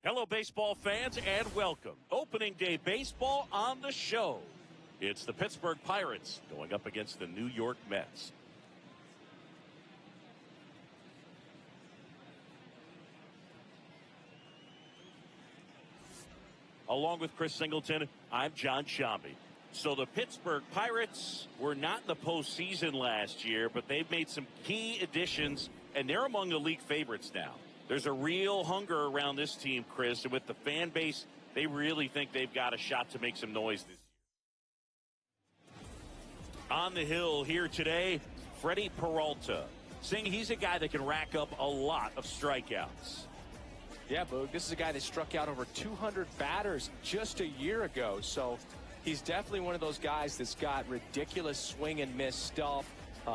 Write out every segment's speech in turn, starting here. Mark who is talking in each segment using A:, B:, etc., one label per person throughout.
A: Hello, baseball fans, and welcome. Opening day baseball on the show. It's the Pittsburgh Pirates going up against the New York Mets. Along with Chris Singleton, I'm John Shambi. So the Pittsburgh Pirates were not in the postseason last year, but they've made some key additions, and they're among the league favorites now. There's a real hunger around this team, Chris, and with the fan base, they really think they've got a shot to make some noise this year. On the hill here today, Freddie Peralta, saying he's a guy that can rack up a lot of strikeouts.
B: Yeah, Boog, this is a guy that struck out over 200 batters just a year ago, so he's definitely one of those guys that's got ridiculous swing and miss stuff.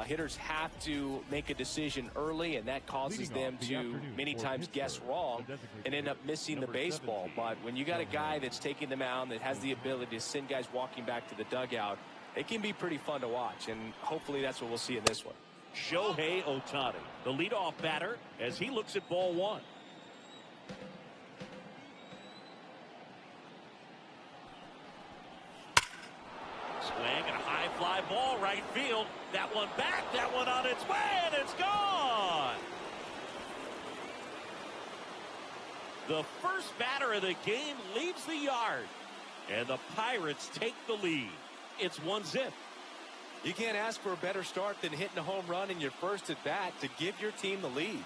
B: Hitters have to make a decision early, and that causes them to many times guess wrong and end up missing the baseball. But when you got a guy that's taking the mound that has the ability to send guys walking back to the dugout, it can be pretty fun to watch, and hopefully that's what we'll see in this one.
A: Shohei Ohtani, the leadoff batter, as he looks at ball one. Swing and a high fly ball right field. That one back, that one on its way, and it's gone. The first batter of the game leaves the yard, and the Pirates take the lead. It's 1-0.
B: You can't ask for a better start than hitting a home run in your first at bat to give your team the lead.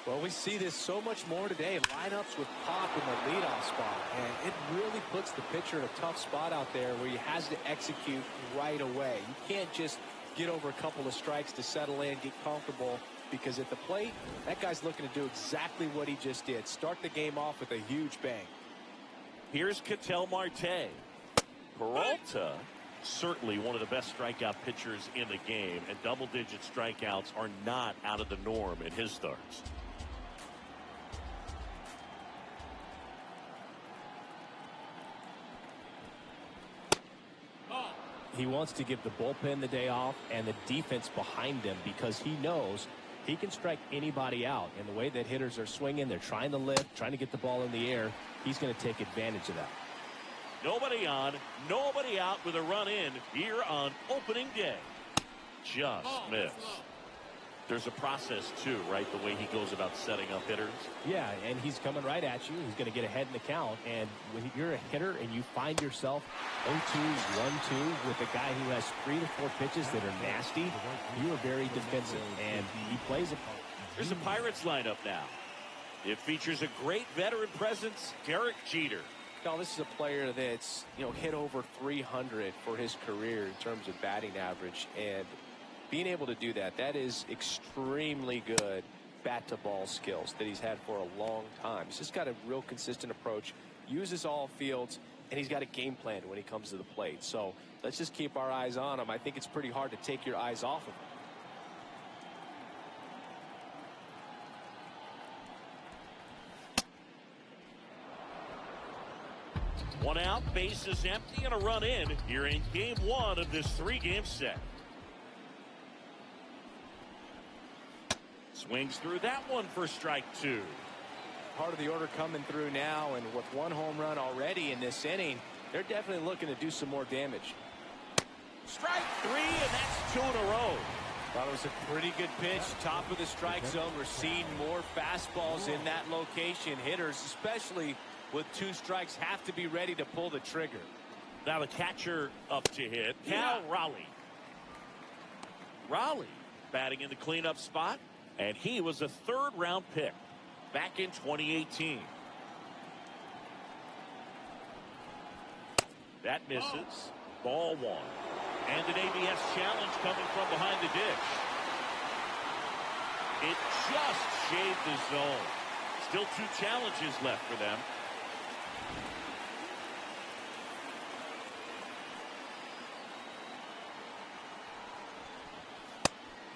B: Well, we see this so much more today. Lineups with pop in the leadoff spot. And it really puts the pitcher in a tough spot out there where he has to execute right away. You can't just get over a couple of strikes to settle in, get comfortable, because at the plate, that guy's looking to do exactly what he just did. Start the game off with a huge bang.
A: Here's Ketel Marte. Peralta, certainly one of the best strikeout pitchers in the game, and double-digit strikeouts are not out of the norm in his starts.
B: He wants to give the bullpen the day off and the defense behind him because he knows he can strike anybody out. And the way that hitters are swinging, they're trying to lift, trying to get the ball in the air. He's going to take advantage of that.
A: Nobody on, nobody out with a run in here on opening day. Just missed. There's a process, too, right? The way he goes about setting up hitters.
B: Yeah, and he's coming right at you. He's going to get ahead in the count. And when you're a hitter and you find yourself 0-2, 1-2 with a guy who has 3 to 4 pitches that are nasty, you are very defensive. And he plays it.
A: Here's the Pirates lineup now. It features a great veteran presence, Derek Jeter.
B: Now, this is a player that's, hit over 300 for his career in terms of batting average. And being able to do that, that is extremely good bat-to-ball skills that he's had for a long time. He's just got a real consistent approach, uses all fields, and he's got a game plan when he comes to the plate. So let's just keep our eyes on him. I think it's pretty hard to take your eyes off of him.
A: One out, base is empty, and a run in here in game 1 of this 3-game set. Swings through that one for strike 2.
B: Part of the order coming through now, and with 1 home run already in this inning, they're definitely looking to do some more damage.
A: Strike 3, and that's 2 in a row.
B: Thought it was a pretty good pitch, top of the strike zone. We're seeing more fastballs in that location. Hitters, especially with 2 strikes, have to be ready to pull the trigger.
A: Now the catcher up to hit, Cal Raleigh. Raleigh batting in the cleanup spot. And he was a 3rd-round pick back in 2018. That misses. Ball 1. And an ABS challenge coming from behind the dish. It just shaved the zone. Still 2 challenges left for them.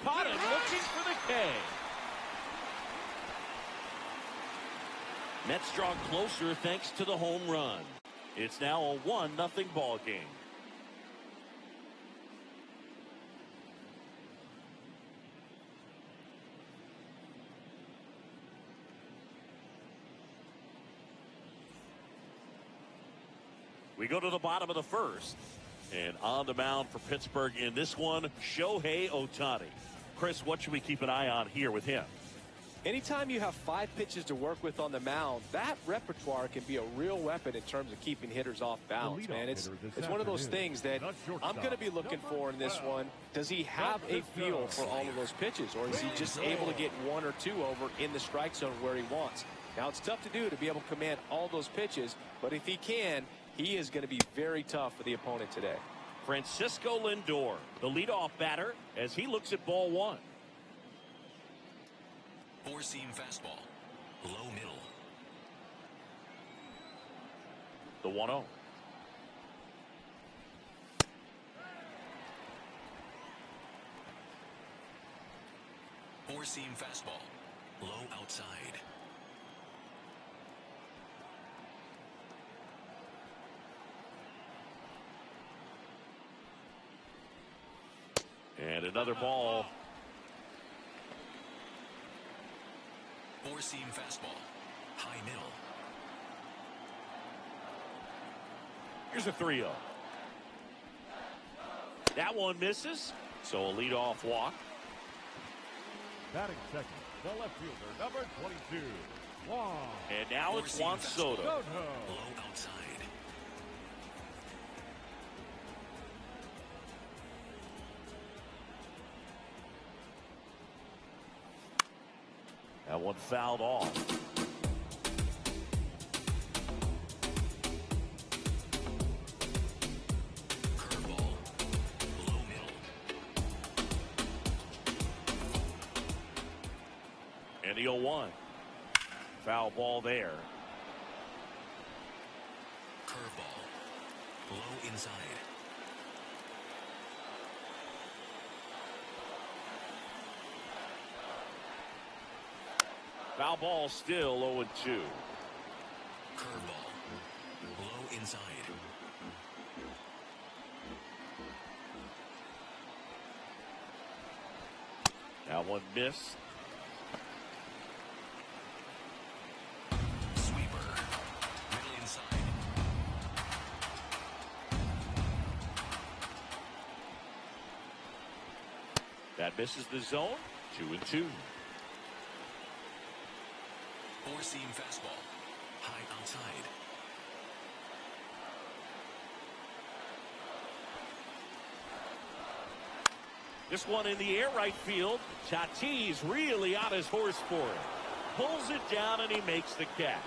A: Caught him looking for the K. Mets draw closer thanks to the home run. It's now a 1-0 ball game. We go to the bottom of the first. And on the mound for Pittsburgh in this one, Shohei Ohtani. Chris, what should we keep an eye on here with him?
B: Anytime you have 5 pitches to work with on the mound, that repertoire can be a real weapon in terms of keeping hitters off balance, man. It's one of those things that I'm going to be looking for in this one. Does he have a feel for all of those pitches, or is he just able to get 1 or 2 over in the strike zone where he wants? Now, it's tough to do to be able to command all those pitches, but if he can, he is going to be very tough for the opponent today.
A: Francisco Lindor, the leadoff batter, as he looks at ball 1.
C: 4-seam fastball, low middle.
A: The 1-0.
C: Four-seam fastball, low outside.
A: And another ball.
C: Four-seam fastball, high middle.
A: Here's a 3-0. That one misses, so a leadoff walk.
D: Batting second, the left fielder, number 22, Juan.
A: And now it's Juan Soto.
C: Low outside.
A: That one fouled off.
C: Curveball, low middle.
A: And the 0-1. Foul ball there.
C: Curveball, low inside.
A: Foul ball still 0-2.
C: Curveball, low inside.
A: That one missed.
C: Sweeper, middle inside.
A: That misses the zone. 2-2.
C: Four-seam fastball, high outside.
A: This one in the air right field. Tatis really on his horse for it. Pulls it down and he makes the catch.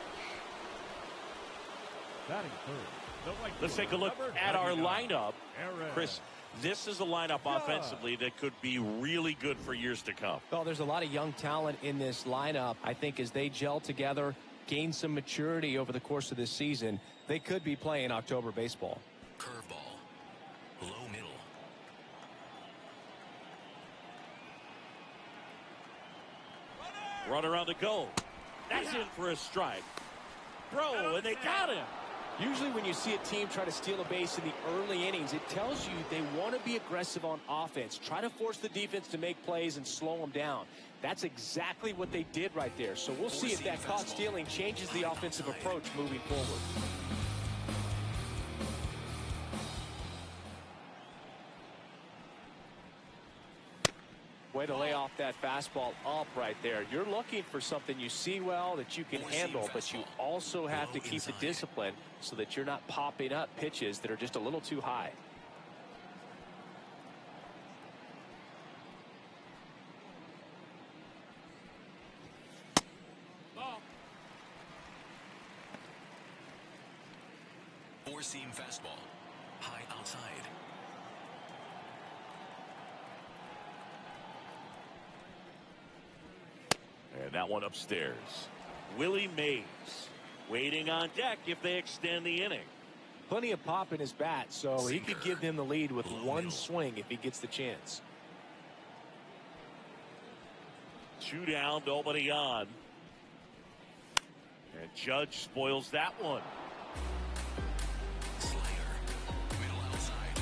D: Batting third, the right
A: Let's take a
D: fielder,
A: look
D: number
A: at our
D: 99,
A: lineup.
D: Aaron.
A: Chris, this is a lineup offensively that could be really good for years to come.
B: Well, there's a lot of young talent in this lineup. I think as they gel together, gain some maturity over the course of this season, they could be playing October baseball.
C: Curveball, low middle.
A: Runner on the go. That's in for a strike. Throw, and they got him.
B: Usually when you see a team try to steal a base in the early innings, it tells you they want to be aggressive on offense. Try to force the defense to make plays and slow them down. That's exactly what they did right there. So we'll see if that caught stealing changes the offensive approach moving forward. Way to lay off that fastball up right there. You're looking for something you see well that you can handle, but you also have to keep the discipline so that you're not popping up pitches that are just a little too high.
C: Four-seam fastball, high outside.
A: And that one upstairs. Willie Mays waiting on deck if they extend the inning.
B: Plenty of pop in his bat, so he could give them the lead with one swing if he gets the chance.
A: 2 down, nobody on. And Judge spoils that one.
C: Slayer, middle outside.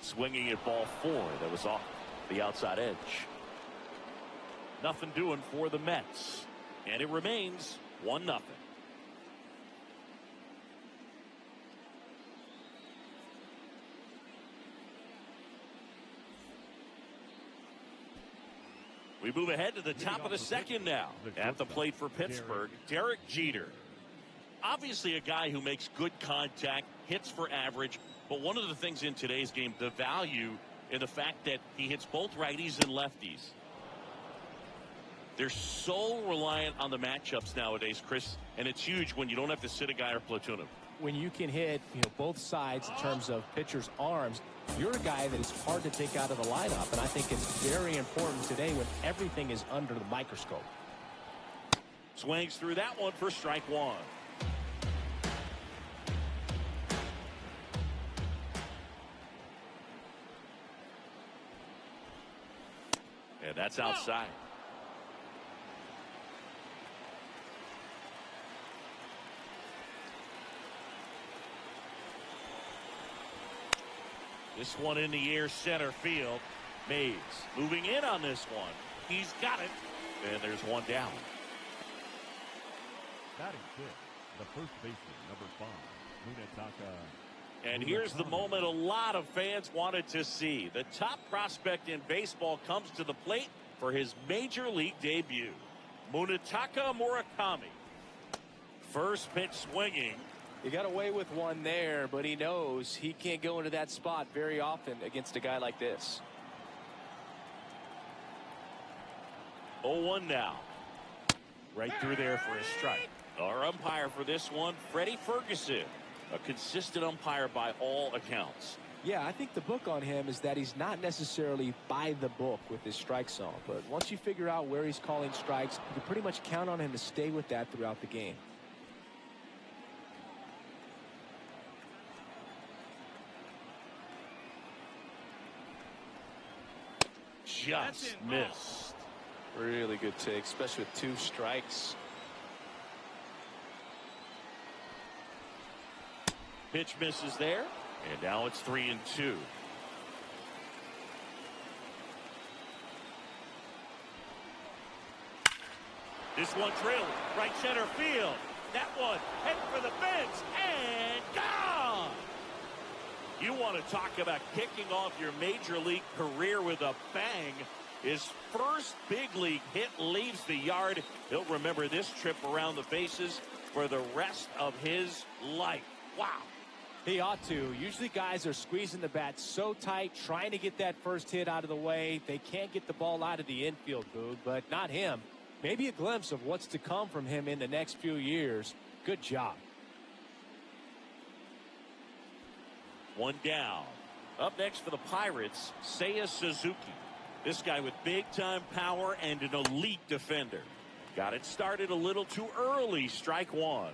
A: Swinging at ball 4. That was off the outside edge. Nothing doing for the Mets. And it remains 1-0. We move ahead to the top of the second now. At the plate for Pittsburgh, Derek Jeter. Obviously a guy who makes good contact, hits for average, but one of the things in today's game, the value in the fact that he hits both righties and lefties. They're so reliant on the matchups nowadays, Chris, and it's huge when you don't have to sit a guy or platoon him.
B: When you can hit, both sides in terms of pitchers' arms, you're a guy that is hard to take out of the lineup, and I think it's very important today when everything is under the microscope.
A: Swings through that one for strike one. And that's outside. This one in the air, center field. Mays moving in on this one. He's got it. And there's one down.
D: Batting fifth, the first baseman, number 5, Munetaka.
A: And here's the moment a lot of fans wanted to see. The top prospect in baseball comes to the plate for his major league debut. Munetaka Murakami. First pitch swinging.
B: He got away with one there, but he knows he can't go into that spot very often against a guy like this.
A: 0-1 now. Right through there for a strike. Our umpire for this one, Freddie Ferguson. A consistent umpire by all accounts.
B: Yeah, I think the book on him is that he's not necessarily by the book with his strike zone. But once you figure out where he's calling strikes, you can pretty much count on him to stay with that throughout the game.
A: Just missed.
B: Really good take, especially with 2 strikes.
A: Pitch misses there, and now it's 3-2. This one trailing right center field. That one heading for the fence and gone. You want to talk about kicking off your major league career with a bang. His first big league hit leaves the yard. He'll remember this trip around the bases for the rest of his life. Wow.
B: He ought to. Usually guys are squeezing the bat so tight, trying to get that first hit out of the way. They can't get the ball out of the infield, Boog, but not him. Maybe a glimpse of what's to come from him in the next few years. Good job.
A: One down. Up next for the Pirates, Seiya Suzuki. This guy with big-time power and an elite defender. Got it started a little too early. Strike one.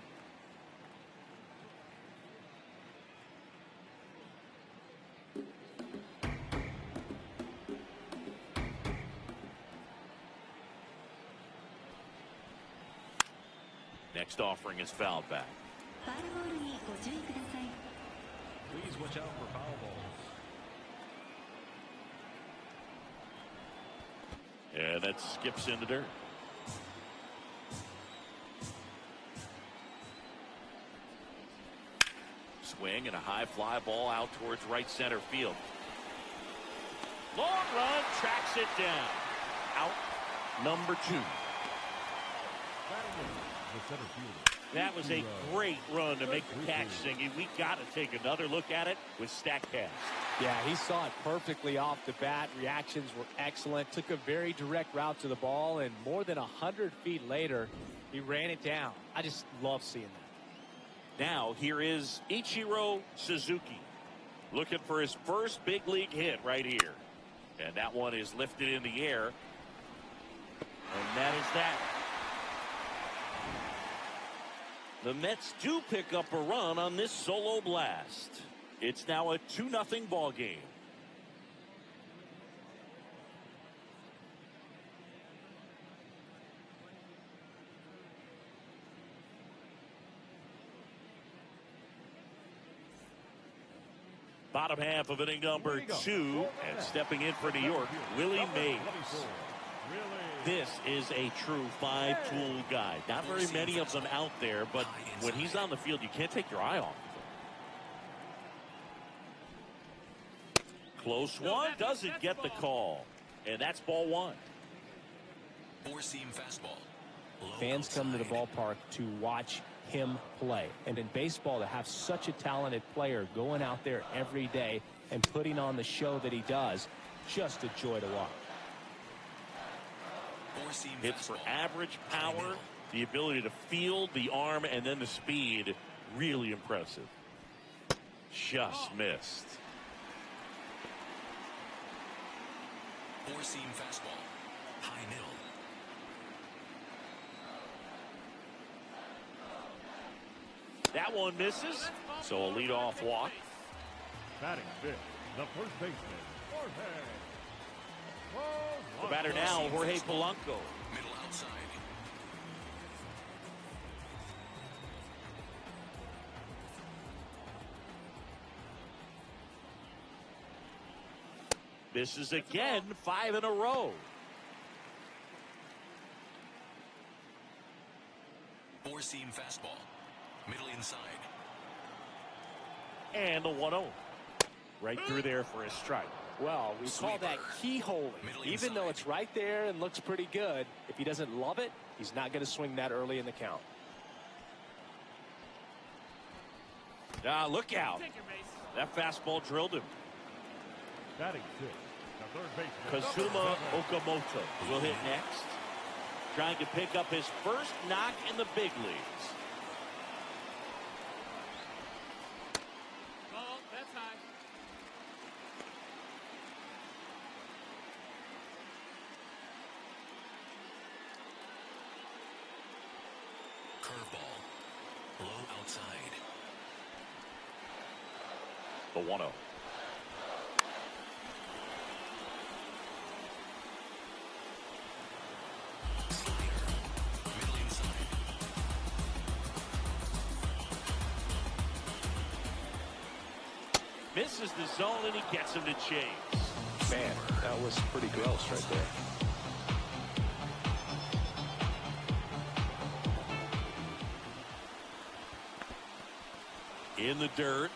A: Next offering is fouled back.
C: Please watch out for foul balls.
A: And that skips in the dirt. Swing and a high fly ball out towards right center field. Long run, tracks it down. Out number 2. That was a great run to make the catch, Singy. We got to take another look at it with StatCast.
B: Yeah, he saw it perfectly off the bat. Reactions were excellent. Took a very direct route to the ball, and more than 100 feet later, he ran it down. I just love seeing that.
A: Now, here is Ichiro Suzuki looking for his first big league hit right here. And that one is lifted in the air. And that is that. The Mets do pick up a run on this solo blast. It's now a 2-0 ball game. Bottom half of inning number 2, and stepping in for New York, Willie Mays. This is a true five-tool guy. Not very many of them out there, but when he's on the field, you can't take your eye off of him. Close one, doesn't get the call. And that's ball one.
E: Four-seam fastball.
B: Fans come to the ballpark to watch him play. And in baseball, to have such a talented player going out there every day and putting on the show that he does, just a joy to watch.
A: Hits for average power, the ability to field, the arm, and then the speed. Really impressive. Just missed.
E: Four-seam fastball. High middle.
A: That one misses, so a leadoff walk.
D: Batting fifth, the first baseman, Jorge.
A: The batter now, Jorge Polanco.
E: Middle outside.
A: Misses again, 5 in a row.
E: Four-seam fastball. Middle inside.
A: And the 1-0. Right through there for a strike.
B: Well, we call that keyholing. Even though it's right there and looks pretty good, if he doesn't love it, he's not going to swing that early in the count.
A: Look out. That fastball drilled him.
D: Batting sixth, the third baseman,
A: Kazuma Okamoto will hit next. Trying to pick up his first knock in the big leagues.
F: Ball, that's high.
E: Curveball. Low outside.
A: The 1-0. Misses the zone and he gets him to chase.
B: Man, that was pretty gross right there.
A: In the dirt.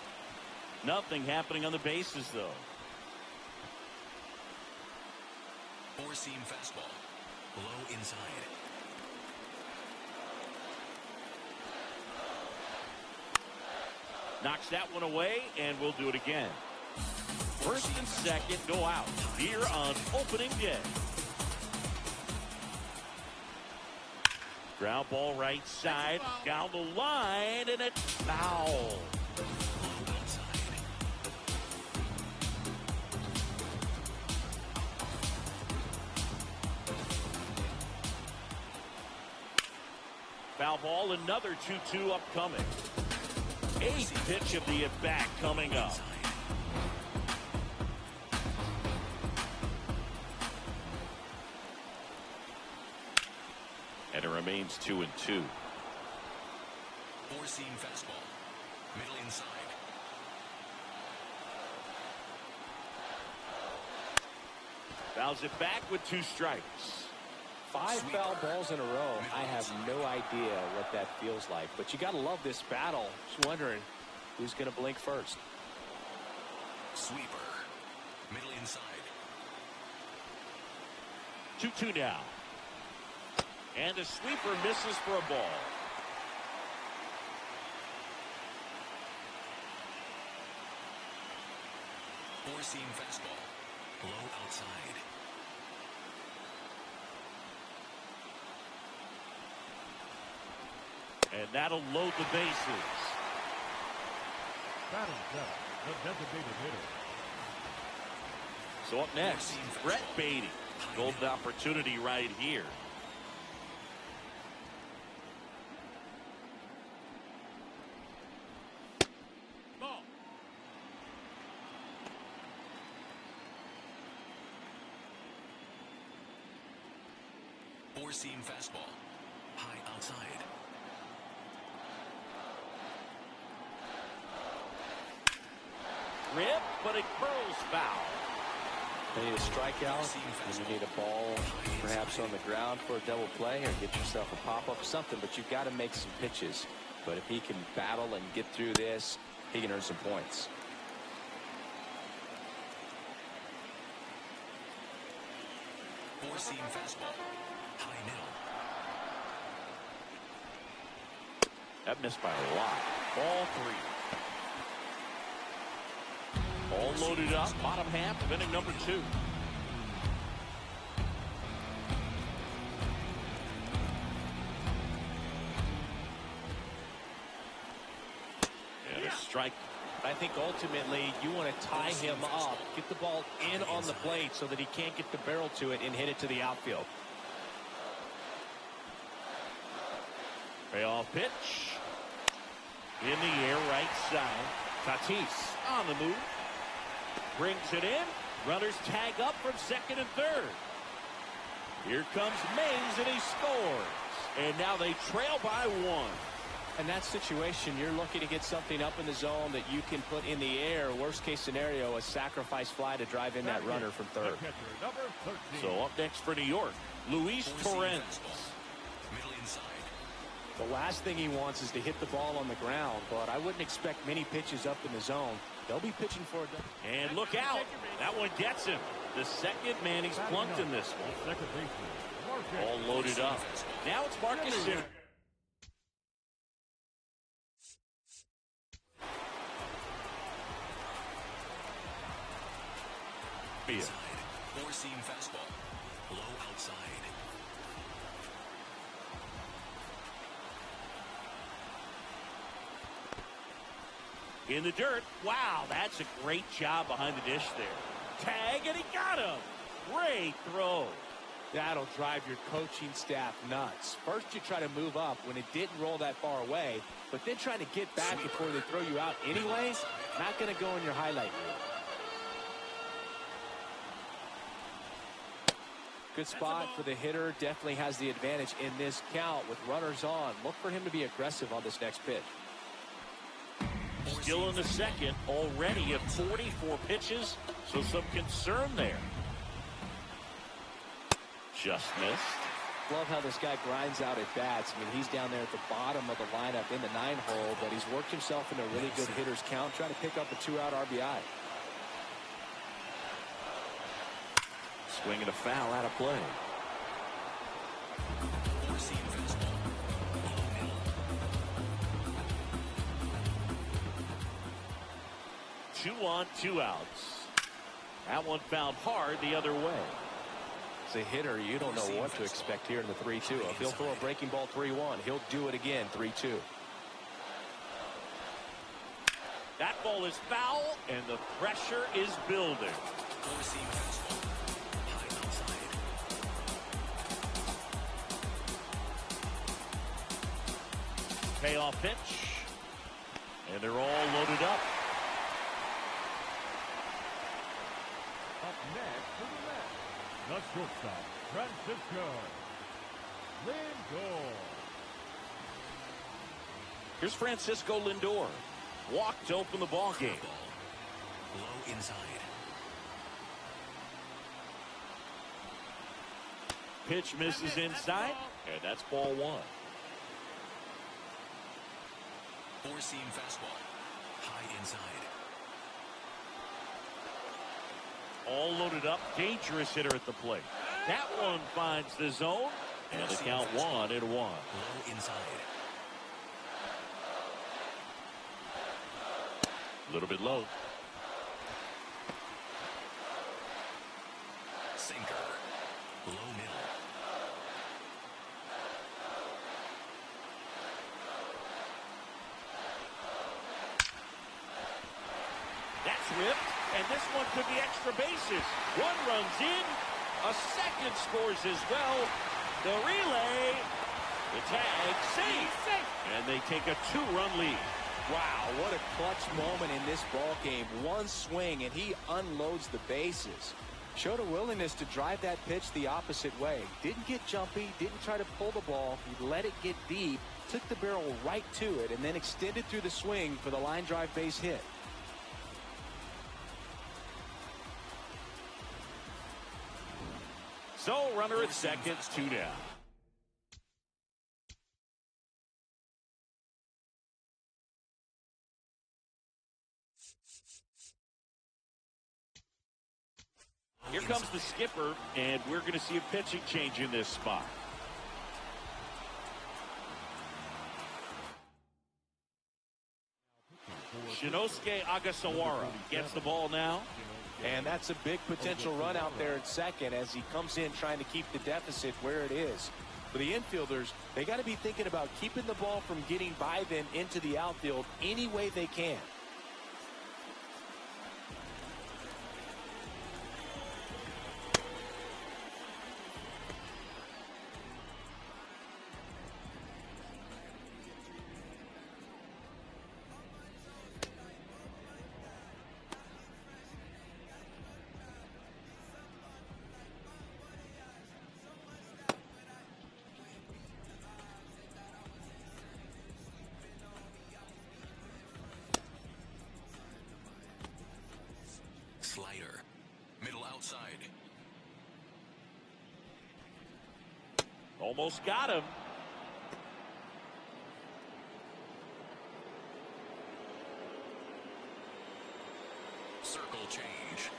A: Nothing happening on the bases, though.
E: Four-seam fastball. Low inside.
A: Knocks that one away, and we'll do it again. First and second go out here on opening day. Ground ball right side, down the line, and it's foul. Foul ball, another 2-2 upcoming. Eighth pitch of the at-bat coming up. And it remains 2-2.
E: Four-seam fastball. Middle inside.
A: Fouls it back with 2 strikes.
B: 5 foul balls in a row. I have no idea what that feels like, but you got to love this battle. Just wondering who's going to blink first.
E: Sweeper. Middle inside.
A: 2-2 now. And the sweeper misses for a ball.
E: Four-seam fastball. Low outside.
A: And that'll load the bases.
D: batting seventh, the designated hitter.
A: So up next, Brett Beatty. Golden opportunity right here.
F: Ball.
E: Four-seam fastball. High outside.
A: Rip, but it curls foul.
B: You need a strikeout, and you need a ball perhaps on the ground for a double play, or get yourself a pop-up, something, but you've got to make some pitches. But if he can battle and get through this, he can earn some points.
E: Four-seam fastball. High middle.
A: That missed by a lot. Ball 3. All loaded up. Bottom half of inning number 2. And a strike.
B: I think ultimately you want to tie him up, get the ball in on the plate so that he can't get the barrel to it and hit it to the outfield.
A: Payoff pitch. In the air, right side. Tatis on the move. Brings it in. Runners tag up from second and third. Here comes Mays, and he scores. And now they trail by 1.
B: In that situation, you're looking to get something up in the zone that you can put in the air. Worst case scenario, a sacrifice fly to drive in that runner from third.
A: So up next for New York, Luis Torrens.
E: Middle inside.
B: The last thing he wants is to hit the ball on the ground, but I wouldn't expect many pitches up in the zone. They'll be pitching for it.
A: And look out. That one gets him. The second man he's plunked in this one. All loaded up. Now it's Marcus Simmons.
E: Four-seam fastball. Low outside.
A: In the dirt. Wow, that's a great job behind the dish there. Tag, and he got him. Great throw.
B: That'll drive your coaching staff nuts. First, you try to move up when it didn't roll that far away, but then trying to get back before they throw you out anyways, not going to go in your highlight reel. Good spot for the hitter. Definitely has the advantage in this count with runners on. Look for him to be aggressive on this next pitch.
A: Still in the second, already at 44 pitches, so some concern there. Just missed.
B: Love how this guy grinds out at bats. I mean, he's down there at the bottom of the lineup in the 9-hole, but he's worked himself into a really good hitter's count, trying to pick up a 2-out RBI.
A: Swinging a foul out of play.
E: Four-seam fastball.
A: Two on, 2 outs. That one fouled hard the other way.
B: As a hitter, you don't know what to expect here in the 3-2. If he'll throw a breaking ball 3-1, he'll do it again 3-2.
A: That ball is foul, and the pressure is building.
E: Four-seam fastball. High outside.
A: Payoff pitch. And they're all loaded up.
D: Up next for the Mets, the shortstop, Francisco Lindor.
A: Here's Francisco Lindor. Walked to open the ball game.
E: Low inside.
A: Pitch misses inside, and that's ball 1.
E: Four-seam fastball. High inside.
A: All loaded up. Dangerous hitter at the plate. That one finds the zone, and the count 1-1.
E: Low inside.
A: A little bit low.
E: Sinker. Low middle.
A: That's ripped, and this one could be extra bases. One runs in, a second scores as well. The relay, the tag, safe, and they take a 2-run lead.
B: Wow, what a clutch moment in this ball game. One swing, and he unloads the bases. Showed a willingness to drive that pitch the opposite way. Didn't get jumpy, didn't try to pull the ball. He let it get deep, took the barrel right to it, and then extended through the swing for the line drive base hit.
A: So runner at second, 2 down. Here comes the skipper, and we're going to see a pitching change in this spot. Shinosuke Agasawara gets the ball now.
B: And that's a big potential run out there at second as he comes in trying to keep the deficit where it is. For the infielders, they got to be thinking about keeping the ball from getting by them into the outfield any way they can.
E: Slider. Middle outside.
A: Almost got him.
E: Circle change.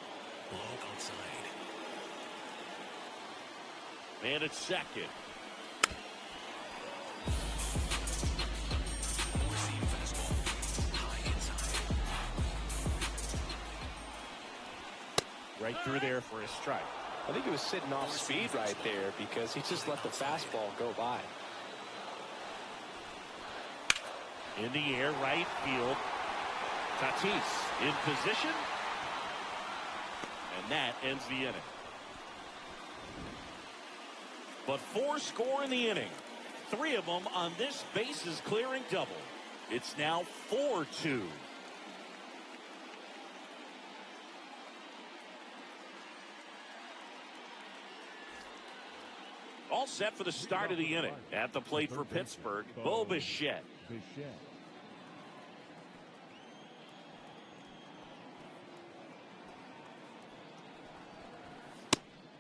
E: Low outside.
A: Man at second.
E: Four-seam fastball. High inside.
A: Right through there for a strike.
B: I think he was sitting off speed right there because he just let the fastball go by.
A: In the air, right field. Tatis in position. And that ends the inning. But 4 score in the inning. 3 of them on this bases clearing double. It's now 4-2. All set for the start of the inning. At the plate for Pittsburgh, Bo Bichette.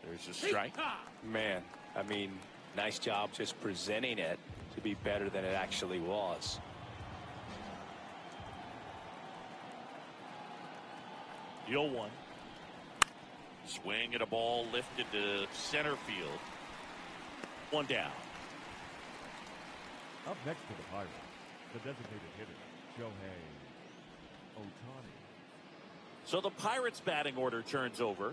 A: There's a strike.
B: Man, I mean, nice job just presenting it to be better than it actually was.
A: The 0-1. Swing at a ball lifted to center field. 1 down.
D: Up next to the Pirates, the designated hitter, Shohei Ohtani.
A: So the Pirates batting order turns over.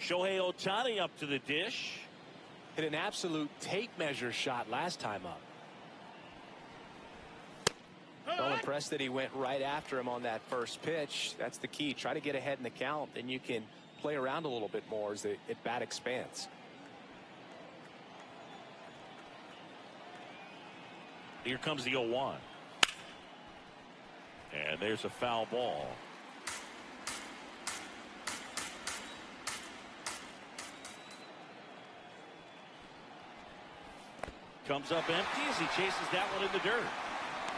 A: Shohei Ohtani up to the dish.
B: Hit an absolute tape measure shot last time up. So impressed that he went right after him on that first pitch. That's the key. Try to get ahead in the count, then you can play around a little bit more as the at bat expands.
A: Here comes the 0-1. And there's a foul ball. Comes up empty as he chases that one in the dirt.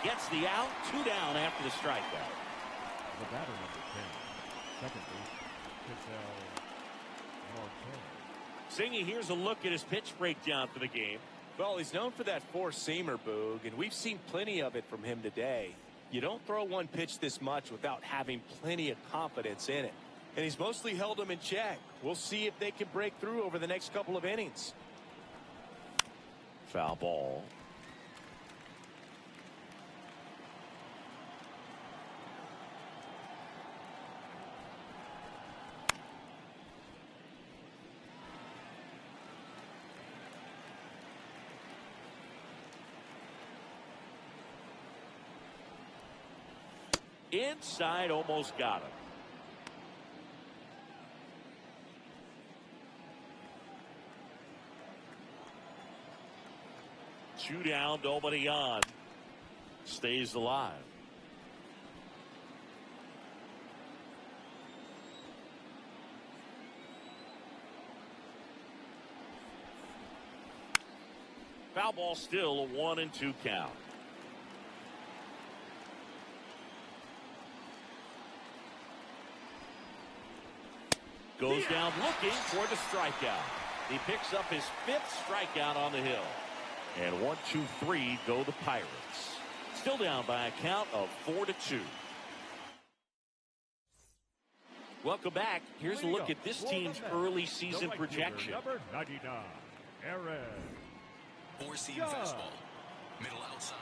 A: Gets the out, 2 down after the strikeout.
D: The batter number 10, second base, Marquez.
A: Singy, here's a look at his pitch breakdown for the game.
B: Well, he's known for that four-seamer, Boog, and we've seen plenty of it from him today. You don't throw one pitch this much without having plenty of confidence in it. And he's mostly held them in check. We'll see if they can break through over the next couple of innings.
A: Foul ball. Inside, almost got him. Two down, nobody on. Stays alive. Foul ball, still a 1-2 count. Goes down looking for the strikeout. He picks up his 5th strikeout on the hill. And 1, 2, 3 go the Pirates. Still down by a count of 4-2. Welcome back. Here's a look at this team's early season projection.
D: Number 99, Aaron.
E: Four-seam fastball. Middle outside.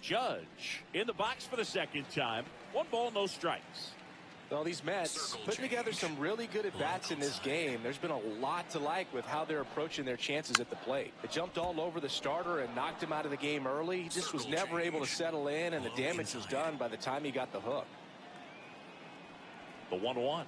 A: Judge in the box for the 2nd time. 1 ball, no strikes.
B: Well, these Mets putting together some really good at-bats in this game. There's been a lot to like with how they're approaching their chances at the plate. They jumped all over the starter and knocked him out of the game early. He just was never able to settle in, and the damage was done by the time he got the hook.
A: The 1-1.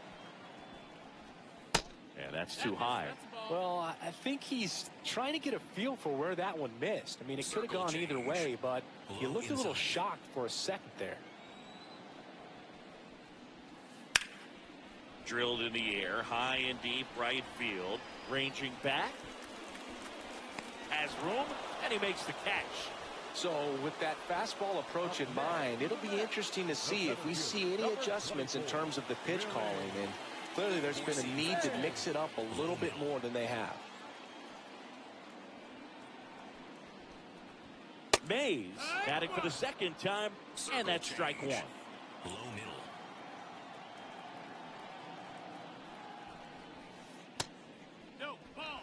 A: And that's too high.
B: Well, I think he's trying to get a feel for where that one missed. I mean, it could have gone either way, but he looked a little shocked for a second there.
A: Drilled in the air, high and deep right field. Ranging back. Has room, and he makes the catch.
B: So with that fastball approach in mind, it'll be interesting to see if we see any adjustments in terms of the pitch calling. And clearly there's been a need to mix it up a little bit more than they have.
A: Mays batting for the 2nd time, and that's strike 1.
E: Low middle.
F: No, ball.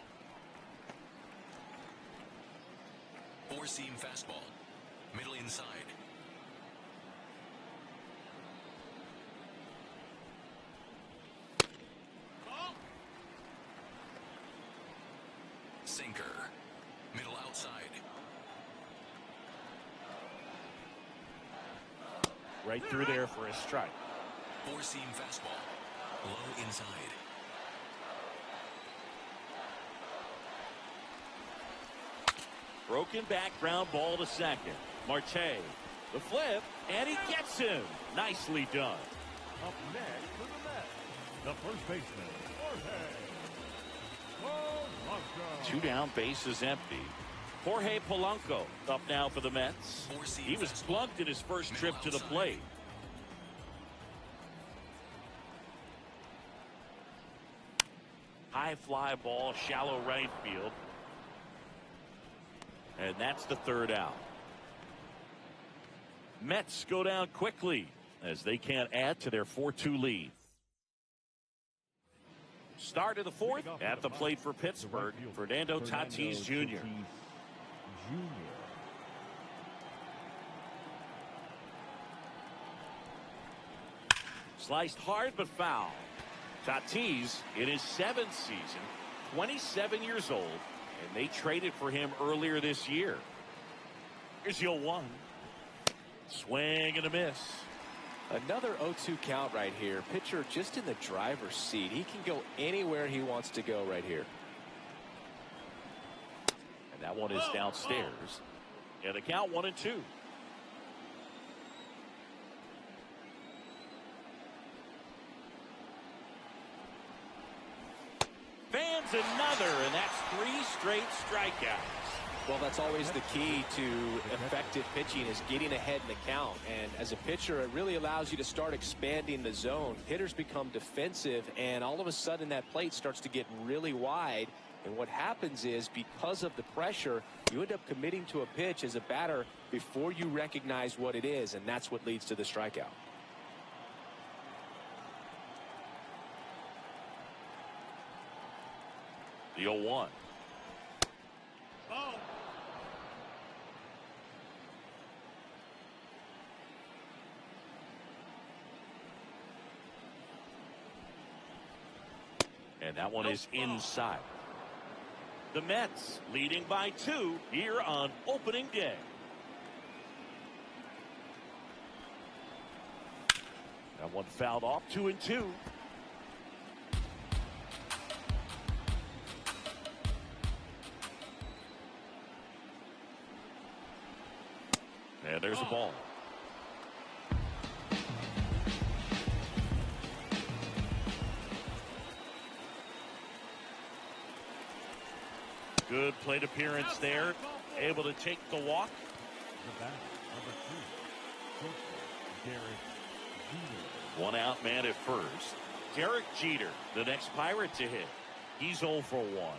E: Four-seam fastball. Middle inside.
F: Ball.
E: Sinker. Middle outside.
A: Right through there for a strike.
E: Four-seam fastball. Low inside.
A: Broken back ground ball to 2nd. Marte, the flip, and he gets him. Nicely done.
D: Up next for the Mets, the first baseman, Jorge Polanco.
A: 2 down, bases empty. Jorge Polanco up now for the Mets. He was plugged in his first trip to the plate. High fly ball, shallow right field. And that's the 3rd out. Mets go down quickly as they can't add to their 4-2 lead. Start of the 4th at the plate for Pittsburgh, Fernando Tatis Jr. Sliced hard but foul. Tatis in his 7th season, 27 years old, and they traded for him earlier this year. Here's your 1. Swing and a miss.
B: Another 0-2 count right here. Pitcher just in the driver's seat. He can go anywhere he wants to go right here.
A: And that one is downstairs. And the count 1-2. Fans another, and that's 3 straight strikeouts.
B: Well, that's always the key to effective pitching, is getting ahead in the count. And as a pitcher, it really allows you to start expanding the zone. Hitters become defensive, and all of a sudden that plate starts to get really wide. And what happens is, because of the pressure, you end up committing to a pitch as a batter before you recognize what it is, and that's what leads to the strikeout.
A: The 0-1.
F: Ball.
A: And that one is inside. The Mets leading by 2 here on opening day. That one fouled off, 2-2. And there's a ball. Good plate appearance there. Able to take the walk.
D: The batter, number 2, Garrett
A: One out man at first. Derek Jeter, the next Pirate to hit. He's 0 for 1.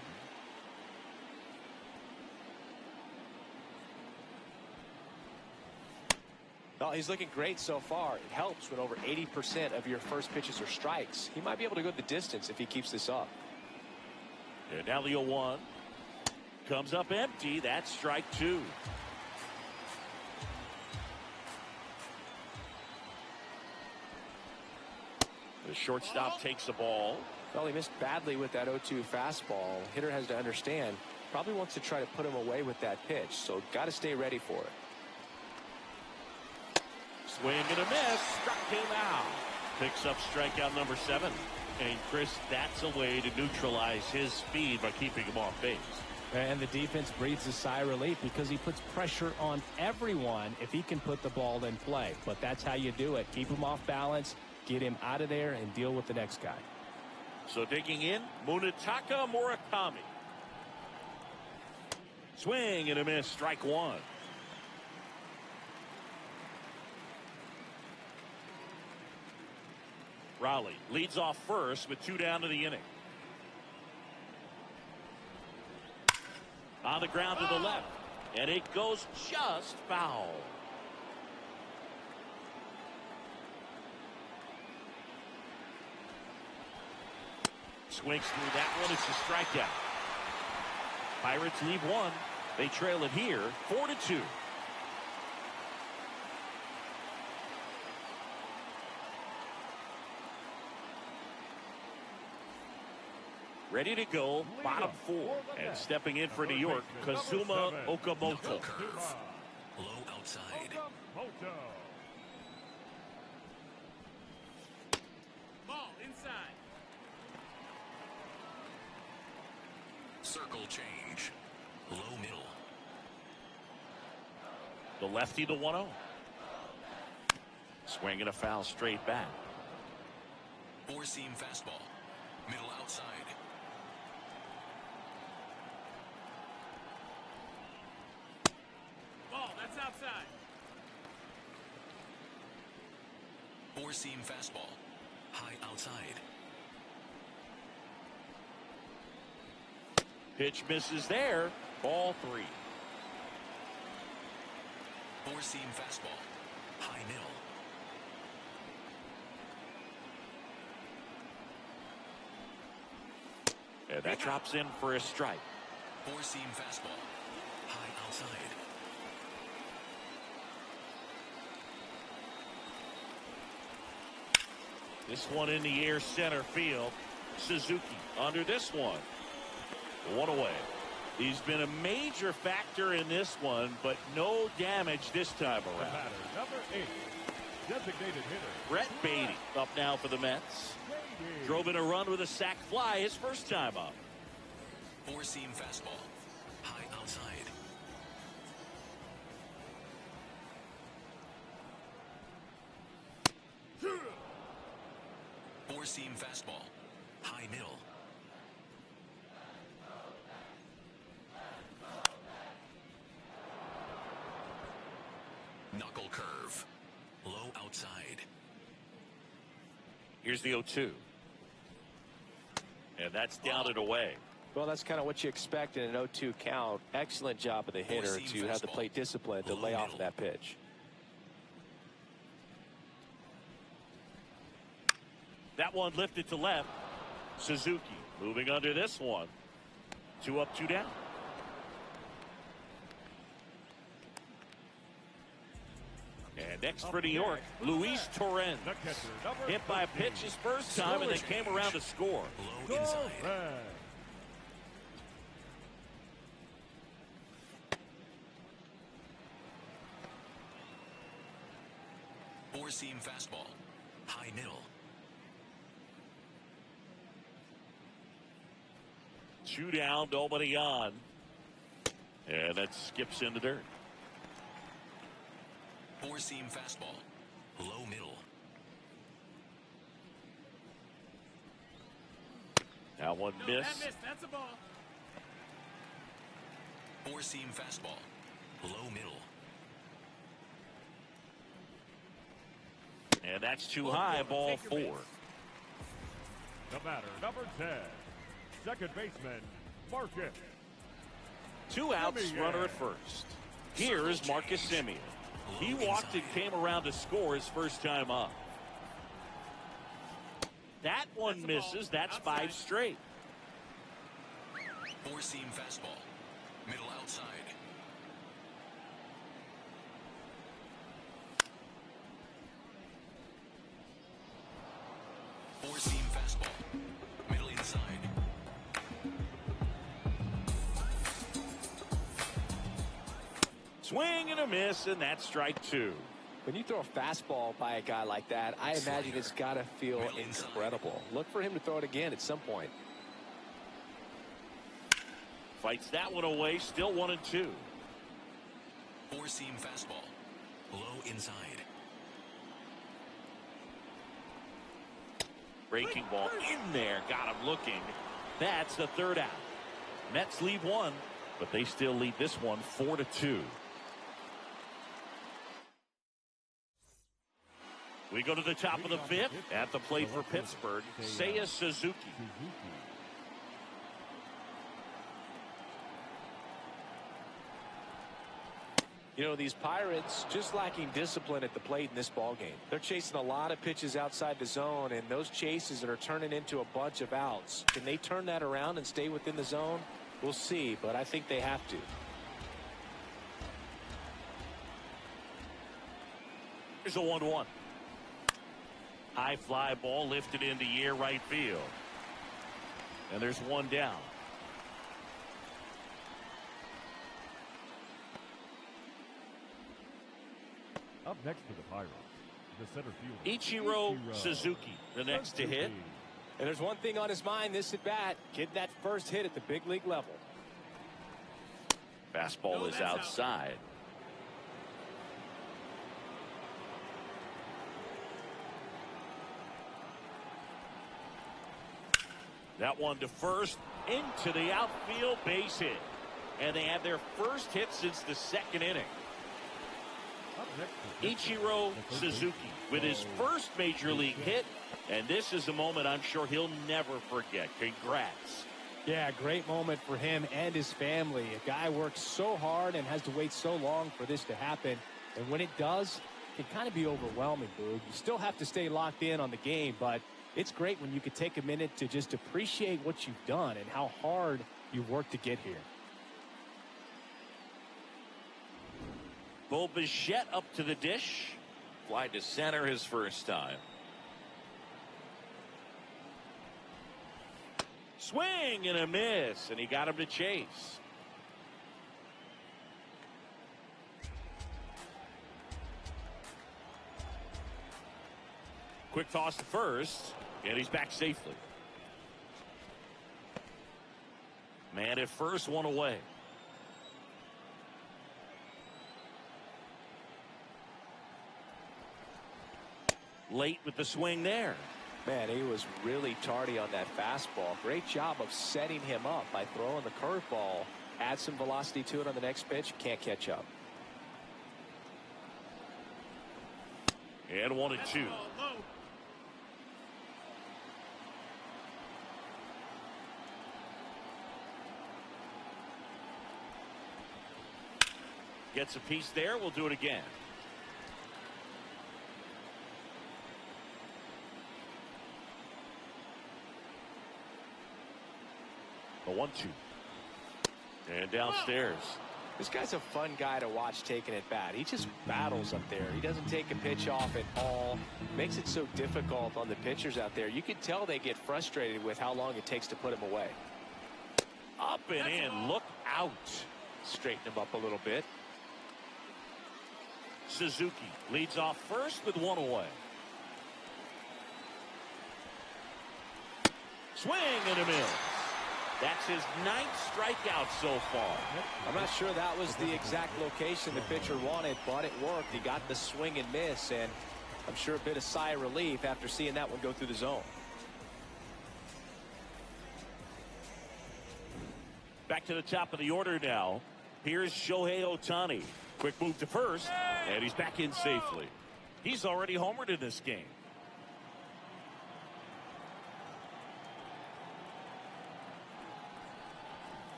B: Well, he's looking great so far. It helps when over 80% of your first pitches are strikes. He might be able to go the distance if he keeps this up.
A: And now the 0-1 comes up empty. That's strike 2. The shortstop takes the ball.
B: Well, he missed badly with that 0-2 fastball. Hitter has to understand, probably wants to try to put him away with that pitch, so got to stay ready for it.
A: Swing and a miss. Struck him out. Picks up strikeout number 7. And Chris, that's a way to neutralize his speed by keeping him off base.
G: And the defense breathes a sigh of relief because he puts pressure on everyone if he can put the ball in play. But that's how you do it. Keep him off balance, get him out of there, and deal with the next guy.
A: So digging in, Munetaka Murakami. Swing and a miss. Strike 1. Raleigh leads off first with 2 down to the inning. On the ground to the left, and it goes just foul. Swings through that one. It's a strikeout. Pirates leave 1. They trail it here 4-2. Ready to go, bottom 4. And stepping in for New York, Kazuma Okamoto.
E: Curve. Low outside.
F: Ball inside.
E: Circle change. Low middle.
A: The lefty, the 1-0. Swing and a foul straight back.
E: Four-seam fastball. Middle outside.
F: Ball, that's outside.
E: Four-seam fastball. High outside.
A: Pitch misses there. Ball 3.
E: Four-seam fastball. High middle.
A: And that drops in for a strike.
E: Four-seam fastball. High outside.
A: This one in the air center field. Suzuki under this one. 1 away. He's been a major factor in this one, but no damage this time around.
D: Number 8, designated hitter.
A: Brett Beatty up now for the Mets. Drove in a run with a sac fly his first time up.
E: Four-seam fastball. High outside. Four-seam fastball. High middle. Knuckle curve. Low outside.
A: Here's the 0-2. And that's down and away.
B: Well, that's kind of what you expect in an 0-2 count. Excellent job of the hitter to have the plate discipline to lay off that pitch.
A: That one lifted to left. Suzuki moving under this one. 2 up, 2 down. And next for New York, Luis Torrens. Hit by a pitch his first time, and they came around to score.
E: Low inside. Four-seam fastball. High middle.
A: 2 down, nobody on. And that skips in the dirt.
E: Four-seam fastball. Low middle.
A: That one
F: No,
A: missed.
F: that missed. That's a ball.
E: Four-seam fastball. Low middle.
A: And that's too high, ball 4.
D: The batter, number 10, second baseman, Marcus.
A: 2 outs, runner at first. Here's Marcus Semien. He walked and came around to score his first time up. That one misses. That's 5 straight.
E: 4-seam fastball. Middle outside. Four-seam fastball. Middle inside.
A: Swing and a miss, and that's strike 2.
B: When you throw a fastball by a guy like that, I imagine it's got to feel incredible. Look for him to throw it again at some point.
A: Fights that one away, still 1-2.
E: Four-seam fastball. Low inside.
A: Breaking ball in there, got him looking. That's the 3rd out. Mets lead 1, but they still lead this one 4-2. We go to the top of the 5th. At the plate for Pittsburgh, Seiya Suzuki.
B: You know, these Pirates just lacking discipline at the plate in this ballgame. They're chasing a lot of pitches outside the zone, and those chases are turning into a bunch of outs. Can they turn that around and stay within the zone? We'll see, but I think they have to.
A: Here's a 1-1. High fly ball lifted into air right field. And there's one down.
D: Up next for the Pirates, the center fielder,
A: Ichiro Suzuki, the next to hit.
B: And there's one thing on his mind this at bat, get that first hit at the big league level.
A: Fastball is outside. That one to first, into the outfield, base hit. And they have their first hit since the 2nd inning. Ichiro Suzuki with his first major league hit, and this is a moment I'm sure he'll never forget. Congrats.
G: Yeah, great moment for him and his family. A guy works so hard and has to wait so long for this to happen, and when it does, it can kind of be overwhelming, Boog. You still have to stay locked in on the game, but it's great when you could take a minute to just appreciate what you've done and how hard you worked to get here.
A: Bo Bichette up to the dish. Fly to center his first time. Swing and a miss, and he got him to chase. Quick toss to first, and he's back safely. Man at first, one away. Late with the swing there.
B: Man, he was really tardy on that fastball. Great job of setting him up by throwing the curveball. Add some velocity to it on the next pitch. Can't catch up.
A: And 1-2. Gets a piece there. We'll do it again. A 1-2. And downstairs.
B: This guy's a fun guy to watch taking at bat. He just battles up there. He doesn't take a pitch off at all. Makes it so difficult on the pitchers out there. You can tell they get frustrated with how long it takes to put him away.
A: Up and in. Look out.
B: Straighten him up a little bit.
A: Suzuki leads off first with one away. Swing and a miss. That's his 9th strikeout so far.
B: I'm not sure that was the exact location the pitcher wanted, but it worked. He got the swing and miss, and I'm sure a bit of sigh of relief after seeing that one go through the zone.
A: Back to the top of the order now. Here's Shohei Ohtani. Quick move to first, and he's back in safely. He's already homered in this game.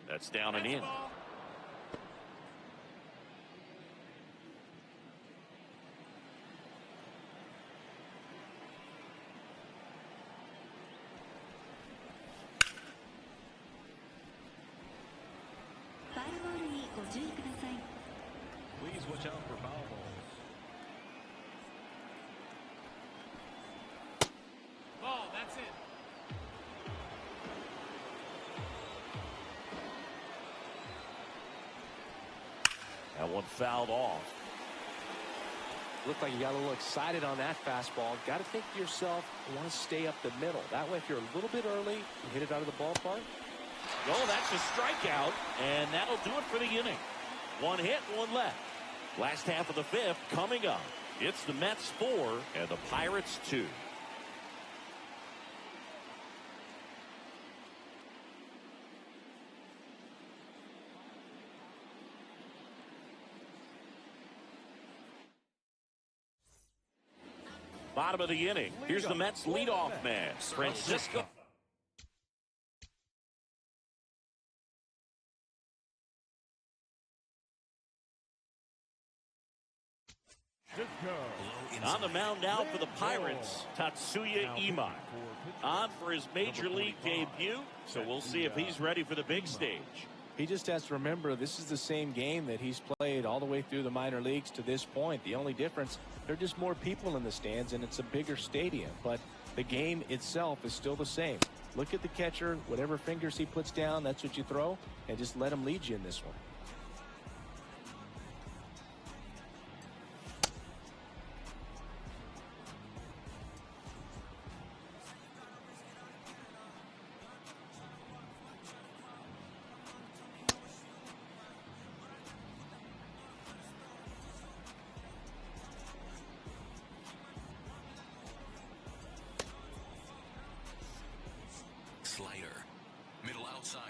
A: That's down and in.
C: Please watch out for foul balls.
F: Ball, that's it.
A: That one fouled off.
B: Looked like you got a little excited on that fastball. Got to think to yourself, you want to stay up the middle. That way, if you're a little bit early, you hit it out of the ballpark.
A: Oh, that's a strikeout, and that'll do it for the inning. One hit, one left. Last half of the fifth coming up. It's the Mets 4 and the Pirates 2. Bottom of the inning. Here's the Mets leadoff man, Francisco. On the mound now for the Pirates, Tatsuya Imai. On for his major league debut, so we'll see if he's ready for the big stage.
G: He just has to remember this is the same game that he's played all the way through the minor leagues to this point. The only difference, there are just more people in the stands and it's a bigger stadium, but the game itself is still the same. Look at the catcher, whatever fingers he puts down, that's what you throw, and just let him lead you in this one.
E: Slider. Middle outside.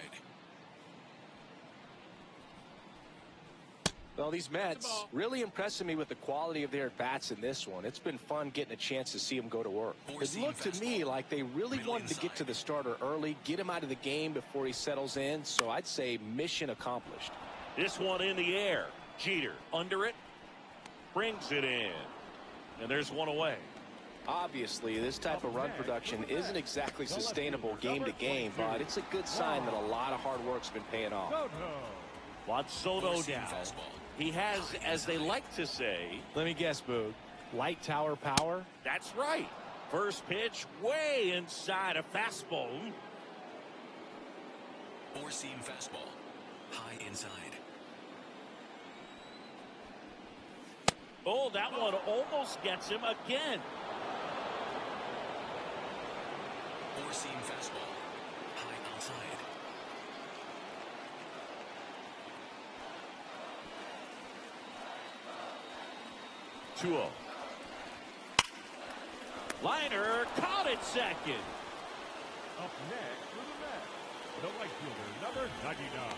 B: Well, these Mets really impressing me with the quality of their at-bats in this one. It's been fun getting a chance to see them go to work. It looked to me like they really wanted to get to the starter early, get him out of the game before he settles in. So I'd say mission accomplished.
A: This one in the air. Jeter under it. Brings it in. And there's one away. Obviously, this type of run production isn't exactly sustainable game to game, but it's a good sign that a lot of hard work's been paying off. Juan Soto down. He has, as they like to say,
G: Let me guess, Boog. Light tower power?
A: that's right. First pitch way inside a fastball.
E: Four-seam fastball. High inside.
A: Oh, that one almost gets him again.
E: Four-seam fastball. High outside.
A: Two-0. Liner caught it second.
D: Up next for the Mets, the right fielder, number 99,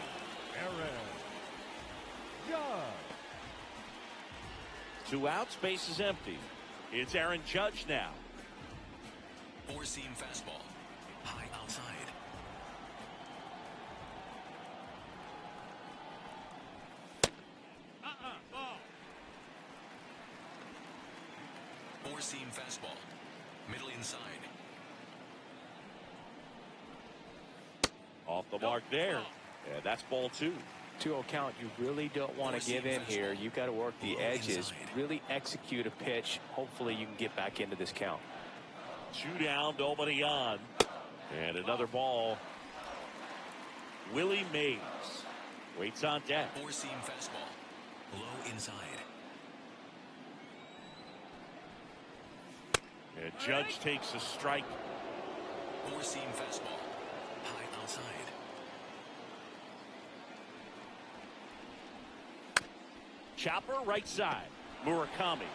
D: Aaron Judge.
A: 2 outs, base is empty. It's Aaron Judge now.
E: Four-seam fastball. High outside.
F: Ball.
E: Four-seam fastball. Middle inside.
A: Off the mark there. Yeah, that's ball 2.
B: 2-0 count. You really don't want to give in here. You've got to work the edges, really execute a pitch. Hopefully you can get back into this count.
A: 2 down, nobody on. And another ball. Willie Mays waits on deck.
E: Four-seam fastball. Low inside.
A: And Judge takes a strike.
E: Four-seam fastball. High outside.
A: Chopper right side. Murakami.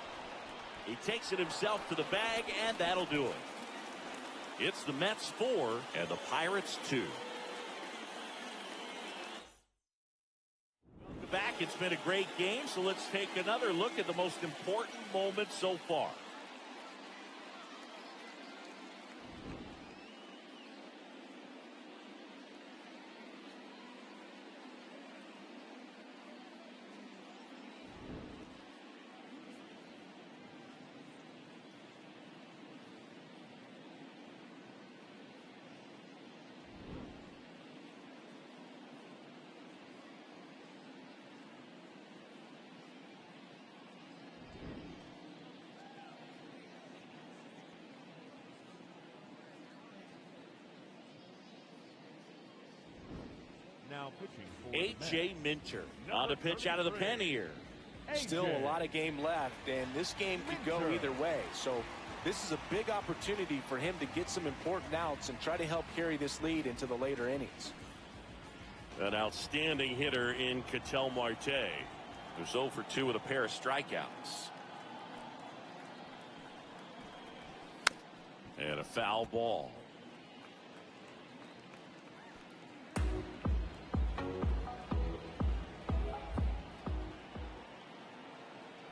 A: He takes it himself to the bag, and that'll do it. It's the Mets 4 and the Pirates 2. Back It's been a great game, so let's take another look at the most important moments so far.
D: Now pitching for
A: A.J. Minter on the pitch out of the pen here.
B: Still a lot of game left, and this game could go either way. So this is a big opportunity for him to get some important outs and try to help carry this lead into the later innings.
A: An outstanding hitter in Ketel Marte, who's 0 for 2 with a pair of strikeouts. And a foul ball.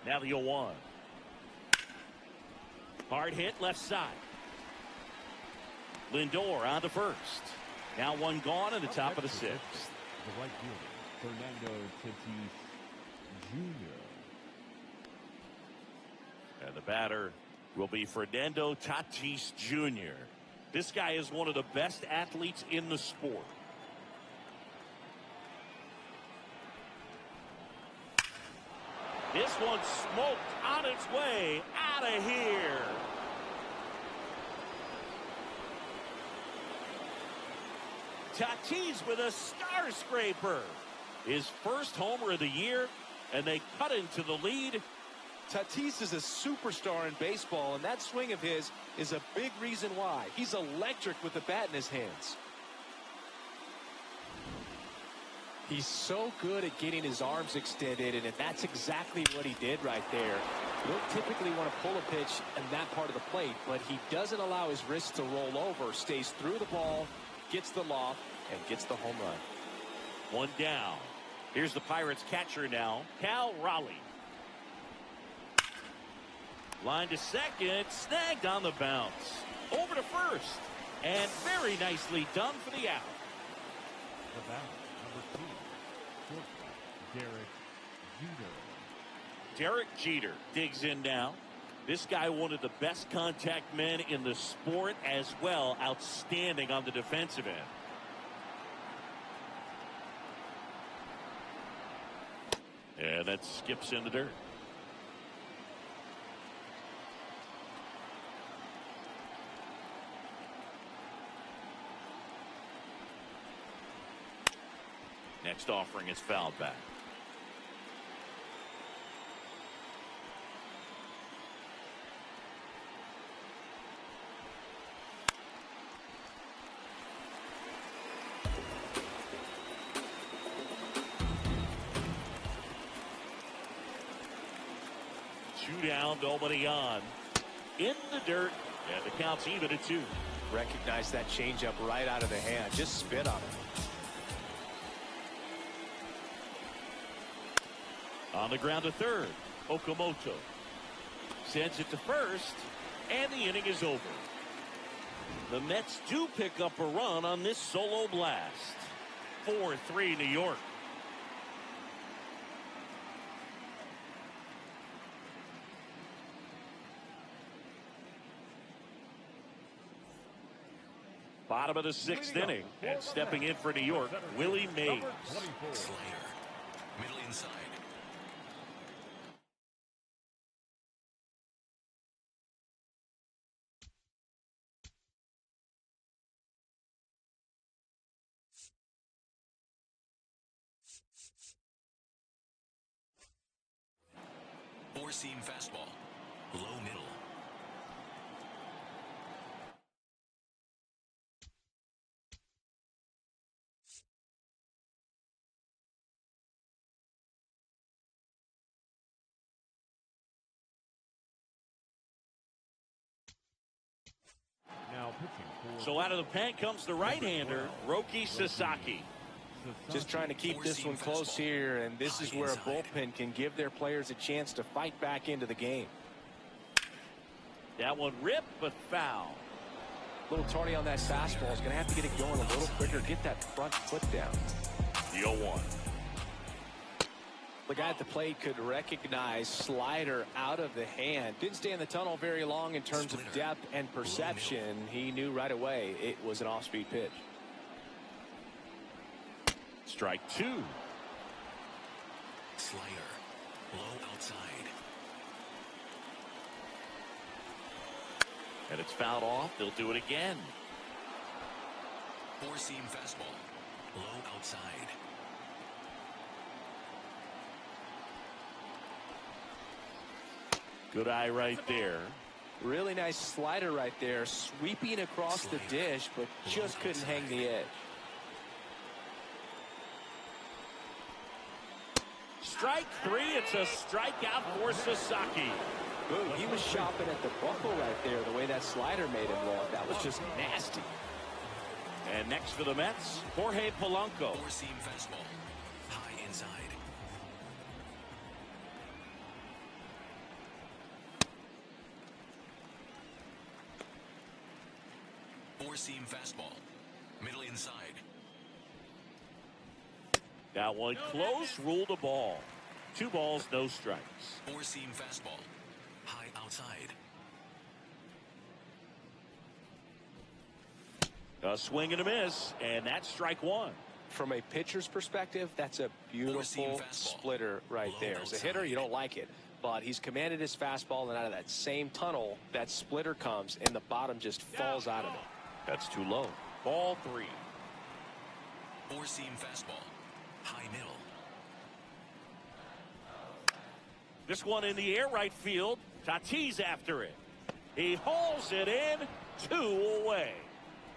A: Now the 0-1. Hard hit left side. Lindor on to first. Now one gone in the top of the 6th.
D: The right fielder, Fernando Tatis Jr.
A: And the batter will be Fernando Tatis Jr. This guy is one of the best athletes in the sport. This one smoked on its way out of here. Tatis with a star scraper. His first homer of the year, and they cut into the lead.
B: Tatis is a superstar in baseball, and that swing of his is a big reason why. He's electric with the bat in his hands. He's so good at getting his arms extended, and that's exactly what he did right there. You don't typically want to pull a pitch in that part of the plate, but he doesn't allow his wrists to roll over, stays through the ball, gets the loft, and gets the home run.
A: One down. Here's the Pirates catcher now, Cal Raleigh. Line to second, snagged on the bounce. Over to first, and very nicely done for the out.
D: The batter, number 2, shortstop,
A: Derek Jeter digs in now. This guy, one of the best contact men in the sport as well. Outstanding on the defensive end. And that skips in the dirt. Next offering is fouled back. Two down, nobody on. In the dirt, and the count's even at 2.
B: Recognize that changeup right out of the hand. Just spit on it.
A: On the ground to third, Okamoto sends it to first, and the inning is over. The Mets do pick up a run on this solo blast. 4-3 New York. Bottom of the 6th inning, and stepping in for New York, Willie Mays.
E: Slider. Middle inside. Four-seam fastball. Low middle.
D: Now pitching for
A: So out of the pen comes the right-hander, Roki Sasaki.
G: Just trying to keep this one close here, and this is where a bullpen can give their players a chance to fight back into the game.
A: That one ripped, but foul.
B: A little tardy on that fastball. Is going to have to get it going a little quicker. Get that front foot down.
A: The 0-1.
B: The guy at the plate could recognize slider out of the hand. Didn't stay in the tunnel very long in terms of depth and perception. He knew right away it was an off-speed pitch.
A: Strike 2.
E: Slider. Low outside.
A: And it's fouled off. They'll do it again.
E: Four-seam fastball. Low outside.
A: Good eye right there.
B: Really nice slider right there, sweeping across the dish, but just couldn't hang the edge.
A: Strike 3. It's a strikeout for Sasaki.
B: Boom, he was shopping at the buckle right there, the way that slider made him look. That was just nasty.
A: And next for the Mets, Jorge Polanco.
E: Four-seam fastball. High inside. Four-seam fastball. Middle inside.
A: That one close, ruled a ball. 2 balls, no strikes.
E: Four-seam fastball. High outside.
A: A swing and a miss, and that's strike 1.
B: From a pitcher's perspective, that's a beautiful splitter right there. As a hitter, you don't like it, but he's commanded his fastball, and out of that same tunnel, that splitter comes, and the bottom just falls out of it.
A: That's too low. Ball 3.
E: Four-seam fastball. High middle.
A: This one in the air, right field. Tatis after it. He hauls it in. 2 away.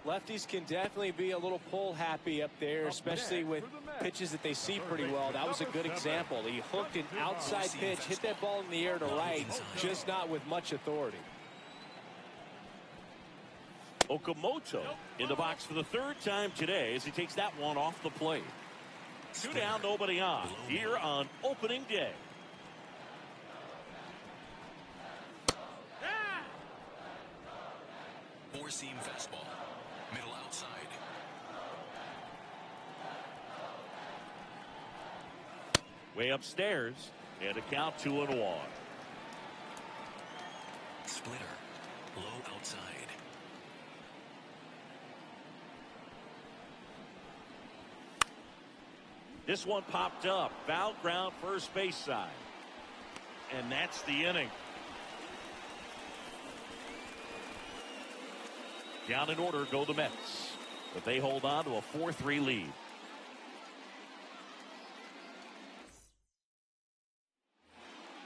B: Lefties can definitely be a little pull happy up there, especially with pitches that they see pretty well. That was a good example. He hooked an outside pitch, hit that ball in the air to right, just not with much authority.
A: Okamoto in the box for the 3rd time today as he takes that one off the plate. 2 down, nobody on here on opening day.
E: Four-seam fastball. Middle outside.
A: Way upstairs, and a count 2-1.
E: Splitter. Low outside.
A: This one popped up. Foul ground, first base side. And that's the inning. Down in order go the Mets, but they hold on to a 4-3 lead.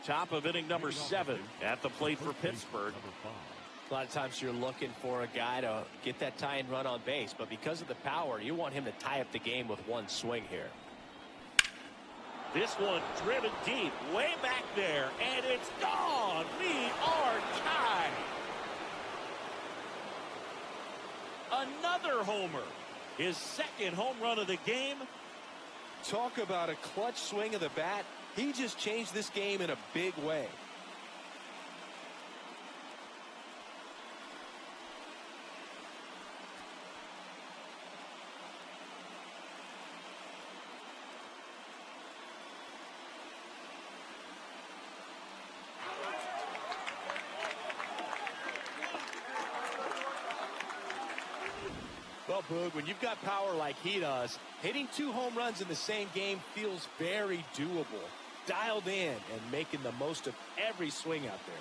A: Top of inning number 7 at the plate for Pittsburgh.
B: A lot of times you're looking for a guy to get that tying run on base, but because of the power, you want him to tie up the game with one swing here.
A: This one driven deep, way back there, and it's gone. We are tied. Another homer. His 2nd home run of the game.
B: Talk about a clutch swing of the bat. He just changed this game in a big way.
G: Well, Boog, when you've got power like he does, hitting 2 home runs in the same game feels very doable. Dialed in and making the most of every swing out there.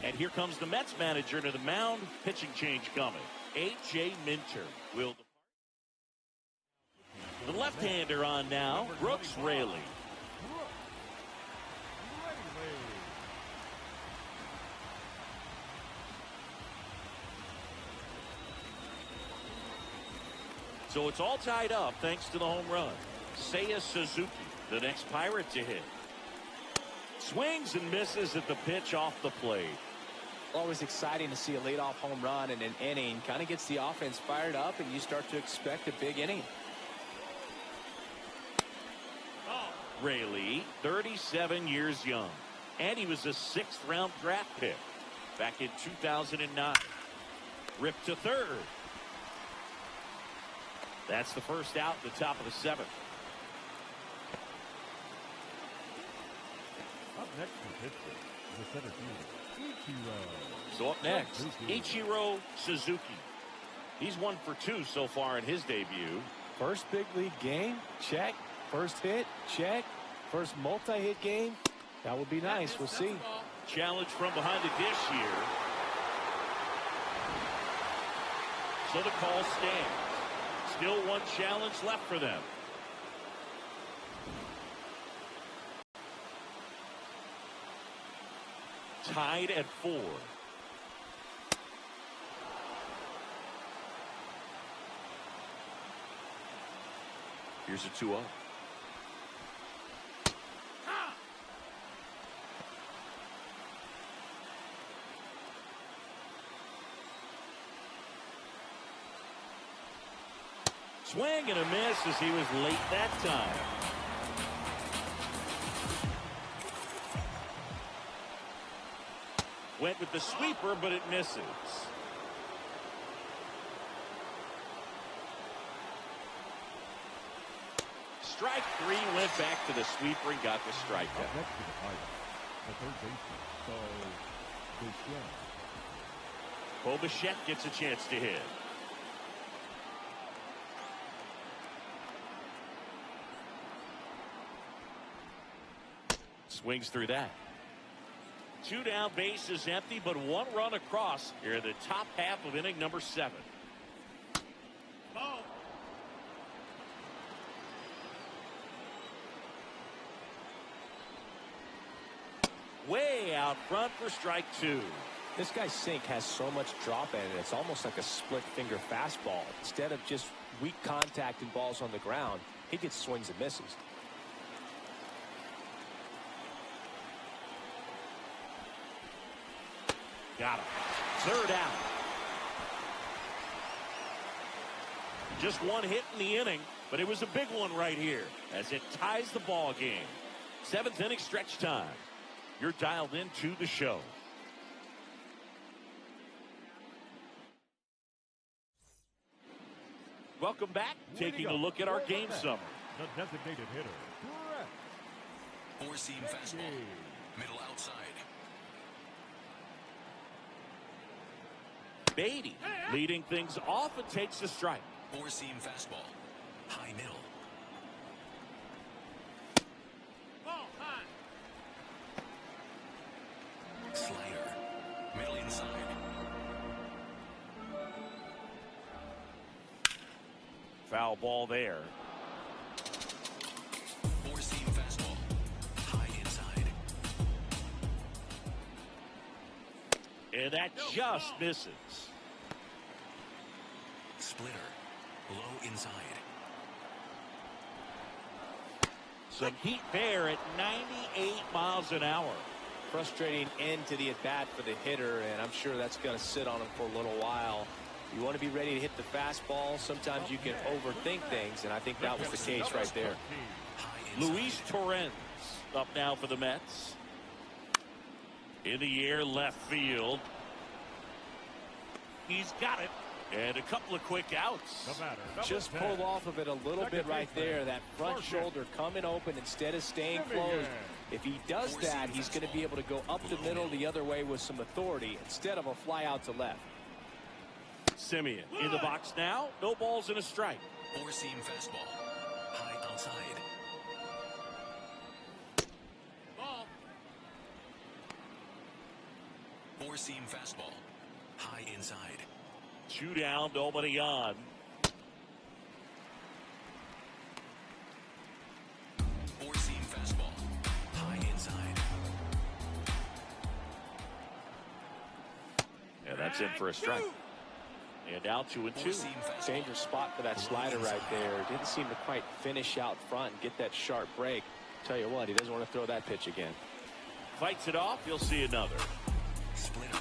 A: And here comes the Mets manager to the mound. Pitching change coming. A.J. Minter will depart. The left-hander on now, Brooks Raley. So it's all tied up thanks to the home run. Seiya Suzuki, the next Pirate to hit. Swings and misses at the pitch off the plate.
B: Always exciting to see a leadoff home run in an inning. Kind of gets the offense fired up, and you start to expect a big inning.
A: Rayleigh, 37 years young, and he was a 6th-round draft pick back in 2009. Ripped to third. That's the first out at the top of the 7th.
D: Up next for Pittsburgh, the center fielder, Ichiro.
A: So up next, Ichiro Suzuki. He's 1 for 2 so far in his debut.
G: First big league game, check. First hit, check. First multi-hit game, that would be nice. We'll see.
A: Challenge from behind the dish here. So the call stands. Still one challenge left for them. Tied at 4. Here's a 2-0. Swing and a miss as he was late that time. Went with the sweeper, but it misses. Strike 3, went back to the sweeper and got the strikeout.
D: Next to the Pirates, the third baseman,
A: Bo Bichette gets a chance to hit. Swings through that. 2 down, base is empty, but 1 run across here in the top half of inning number 7.
F: Ball.
A: Way out front for strike 2.
B: This guy's sink has so much drop in it. It's almost like a split finger fastball. Instead of just weak contact and balls on the ground, he gets swings and misses.
A: Got him. Third out. Just 1 hit in the inning, but it was a big one right here as it ties the ball game. 7th inning stretch time. You're dialed into the show. Welcome back. Taking a look at our game summary.
D: the designated hitter, Brett.
E: 4-seam fastball. Middle outside.
A: Beatty leading things off and takes a strike.
E: 4-seam fastball. High middle.
F: Ball high.
E: Slider. Middle inside.
A: Foul ball there.
E: 4-seam fastball. High inside.
A: And that just misses.
E: Splitter. Low inside.
A: Some heat there at 98 miles an hour.
B: Frustrating end to the at-bat for the hitter, and I'm sure that's going to sit on him for a little while. You want to be ready to hit the fastball. Sometimes you can overthink things, and I think that was the case right there.
A: Luis Torrens up now for the Mets. In the air, left field. He's got it. And a couple of quick outs.
B: Just pulled off of it a little bit right there. That front shoulder coming open instead of staying closed. If he does that, he's going to be able to go up the middle the other way with some authority instead of a fly out to left.
A: Simeon in the box now. No balls and a strike.
E: 4-seam fastball. High outside.
F: Ball.
E: 4-seam fastball. High inside.
A: 2 down, nobody on.
E: 4-seam fastball. High inside.
A: And that's in for a strike. And now 2-2.
E: 4-seam fastball.
B: Dangerous spot for that slider right there. Didn't seem to quite finish out front and get that sharp break. Tell you what, he doesn't want to throw that pitch again.
A: Fights it off. You'll see another.
E: Splitter.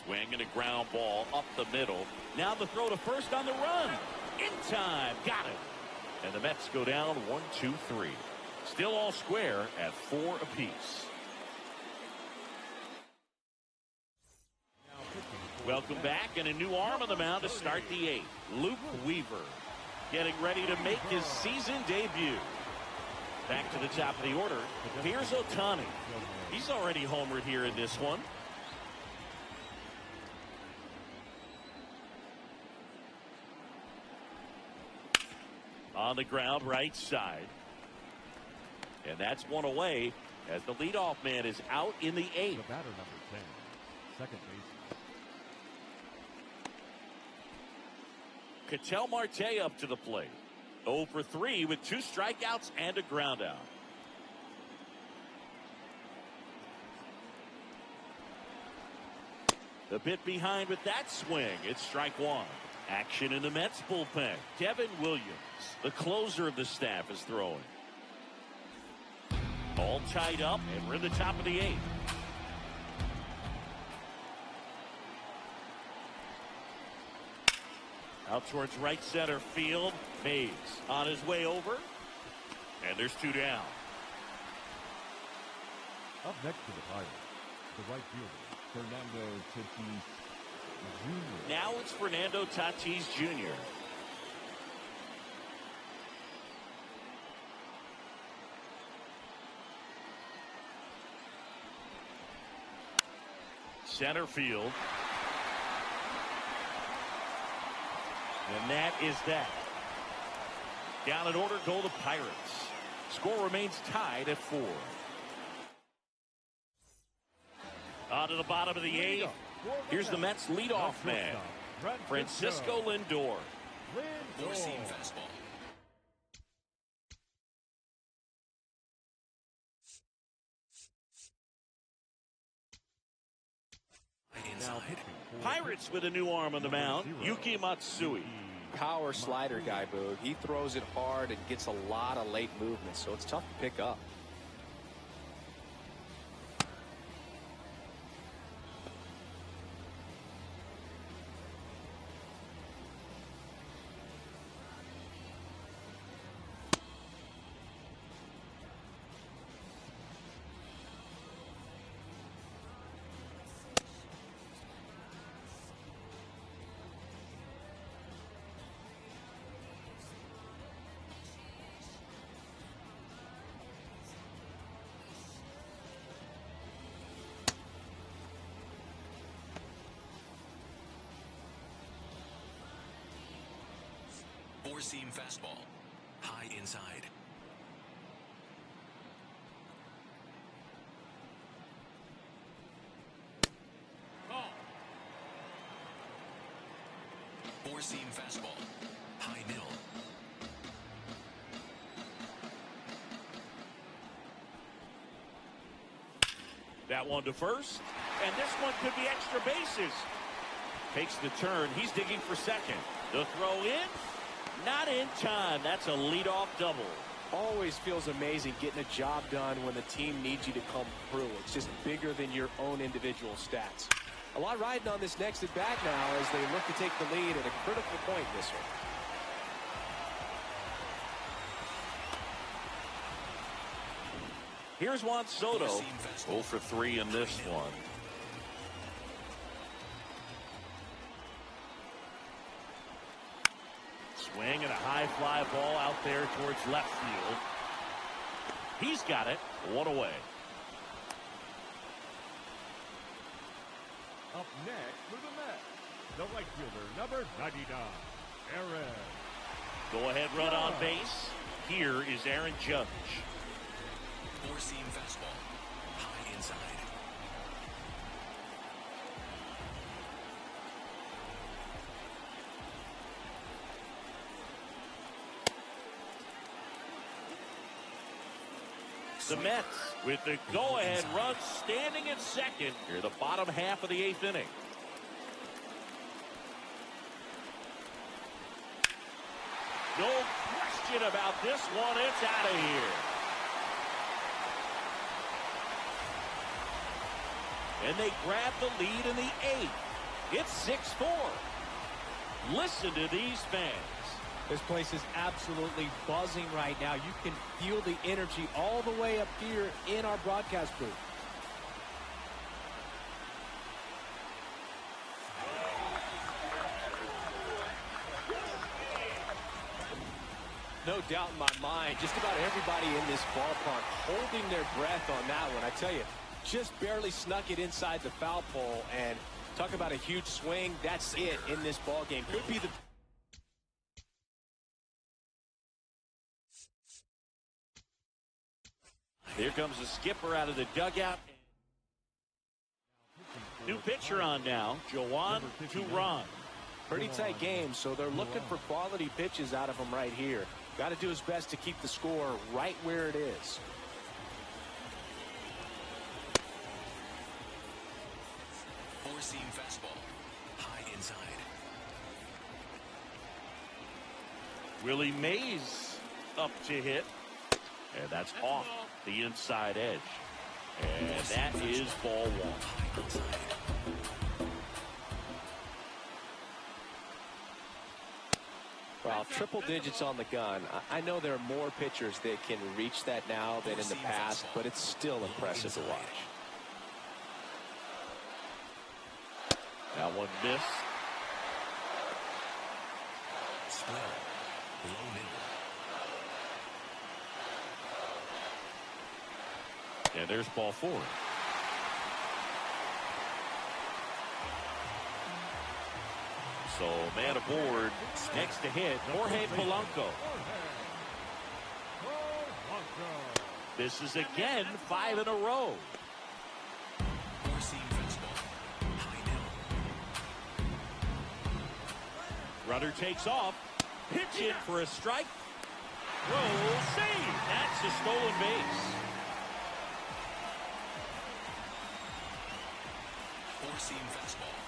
A: Swing and a ground ball up the middle. Now the throw to first on the run. In time. Got it. And the Mets go down 1-2-3. Still all square at 4 apiece. Welcome back, and a new arm on the mound to start the 8th. Luke Weaver getting ready to make his season debut. Back to the top of the order. Here's Ohtani. He's already homered here in this one. On the ground, right side. And that's one away as the leadoff man is out in the 8th.
D: The batter, number 10, second base.
A: Ketel Marte up to the plate. 0 for 3 with 2 strikeouts and a ground out. The bit behind with that swing. It's strike 1. Action in the Mets bullpen. Devin Williams, the closer of the staff, is throwing. All tied up, and we're in the top of the 8th. Out towards right center field. Mays on his way over. And there's 2 down.
D: Up next to the Pirates, the right fielder, Fernando Tatis Jr.
A: Now it's Fernando Tatis Jr. Center field. And that is that. Down in order go the Pirates. Score remains tied at 4. On to the bottom of the 8th. Here's the Mets leadoff man, Francisco Lindor.
E: Four-seam fastball. Inside.
A: Pirates with a new arm on the mound, Yuki Matsui.
B: Power slider guy, Boog. He throws it hard and gets a lot of late movement, so it's tough to pick up.
E: Four-seam fastball. High inside.
F: Ball.
E: Four-seam fastball. High middle.
A: That one to first, and this one could be extra bases. Takes the turn. He's digging for second. The throw in. Not in time. That's a leadoff double.
B: Always feels amazing getting a job done when the team needs you to come through. It's just bigger than your own individual stats. A lot riding on this next at bat now as they look to take the lead at a critical point this one.
A: Here's Juan Soto. 0 for 3 in this one. Swing and a high fly ball out there towards left field. He's got it. 1 away.
D: Up next for the Mets, the right fielder, number 99, Aaron.
A: Go ahead run on base. Here is Aaron Judge.
E: Four-seam fastball. High inside.
A: The Mets with the go-ahead run standing at second here, the bottom half of the 8th inning. No question about this one. It's out of here. And they grab the lead in the 8th. It's 6-4. Listen to these fans.
G: This place is absolutely buzzing right now. You can feel the energy all the way up here in our broadcast booth. No doubt in my mind, just about everybody in this ballpark holding their breath on that one. I tell you, just barely snuck it inside the foul pole, and talk about a huge swing. That's it in this ball game. Could be the...
A: Here comes the skipper out of the dugout. New pitcher on now, Joan Turan.
G: Pretty tight game, so they're looking for quality pitches out of him right here. Got to do his best to keep the score right where it is.
E: Four-seam fastball, high inside.
A: Willie Mays up to hit. And that's off the inside edge. And that is ball one.
G: Well, triple digits on the gun. I know there are more pitchers that can reach that now than in the past, but it's still impressive to watch.
A: That one missed.
E: Splitter, low middle.
A: And there's ball four. So man aboard, next to hit, Jorge Polanco. This is again 5 in a row.
E: Four-seam fastball, high middle.
A: Runner takes off, pitch in for a strike. Roll save. That's a stolen base.
E: Four-seam fastball,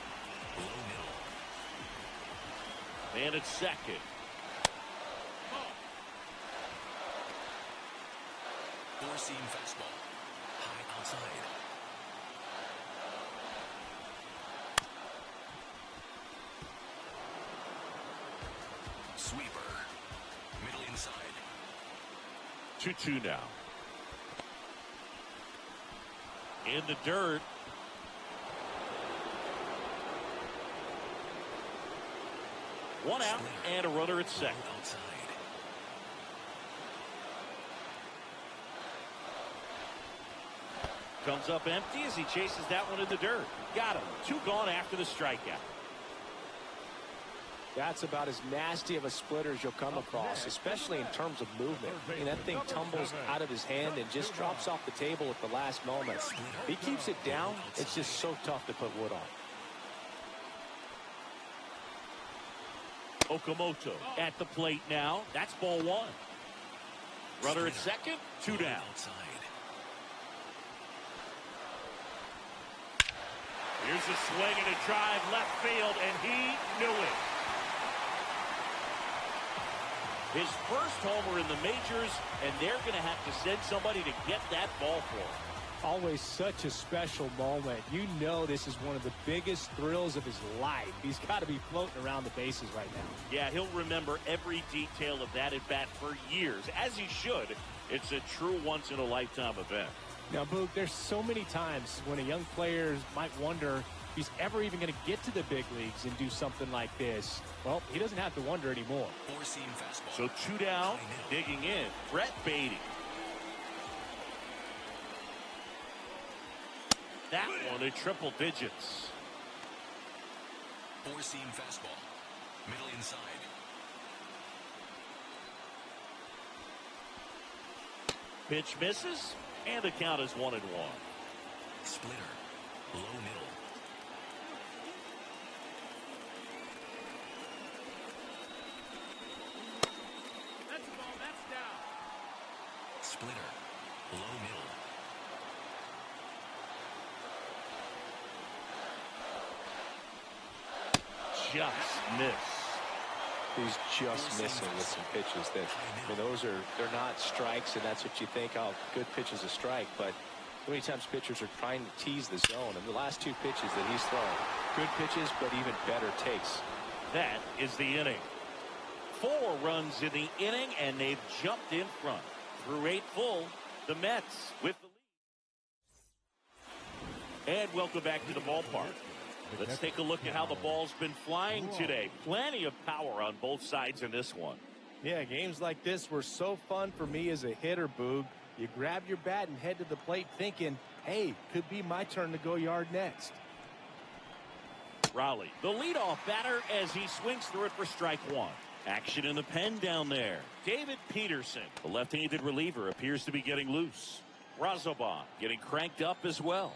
E: low middle.
A: And it's second.
E: Four-seam fastball, high outside. Sweeper, middle inside.
A: 2-2 now. In the dirt. One out and a runner at second.
E: Outside.
A: Comes up empty as he chases that one in the dirt. Got him. 2 gone after the strikeout.
G: That's about as nasty of a splitter as you'll come across, especially in terms of movement. I mean, that thing tumbles out of his hand and just drops off the table at the last moment. If he keeps it down, it's just so tough to put wood on.
A: Okamoto at the plate now. That's ball one. Runner at second, 2 down. Here's a swing and a drive left field, and he knew it. His first homer in the majors, and they're going to have to send somebody to get that ball for him.
G: Always such a special moment. You know this is one of the biggest thrills of his life. He's got to be floating around the bases right now.
A: Yeah, he'll remember every detail of that at bat for years, as he should. It's a true once-in-a-lifetime event.
G: Now, Boog, there's so many times when a young player might wonder if he's ever even going to get to the big leagues and do something like this. Well, he doesn't have to wonder anymore.
A: So 2 down, digging in, Brett Beatty. That one at triple digits.
E: Four-seam fastball, middle inside.
A: Pitch misses, and the count is 1-1.
E: Splitter, low middle.
F: That's a ball, that's down.
E: Splitter, low middle.
A: Just missed.
G: He's just missing with some pitches that, I mean, they're not strikes, and that's what you think, oh, good pitch is a strike, but
B: How many times pitchers are trying to tease the zone, and the last 2 pitches that he's thrown, good pitches, but even better takes.
A: That is the inning. 4 runs in the inning, and they've jumped in front. Through 8 full, the Mets with the lead. And welcome back to the ballpark. Let's take a look at how the ball's been flying today. Plenty of power on both sides in this one.
G: Yeah, games like this were so fun for me as a hitter, Boog. You grab your bat and head to the plate thinking, hey, could be my turn to go yard next.
A: Raleigh, the leadoff batter, as he swings through it for strike 1. Action in the pen down there. David Peterson, the left-handed reliever, appears to be getting loose. Razobon getting cranked up as well.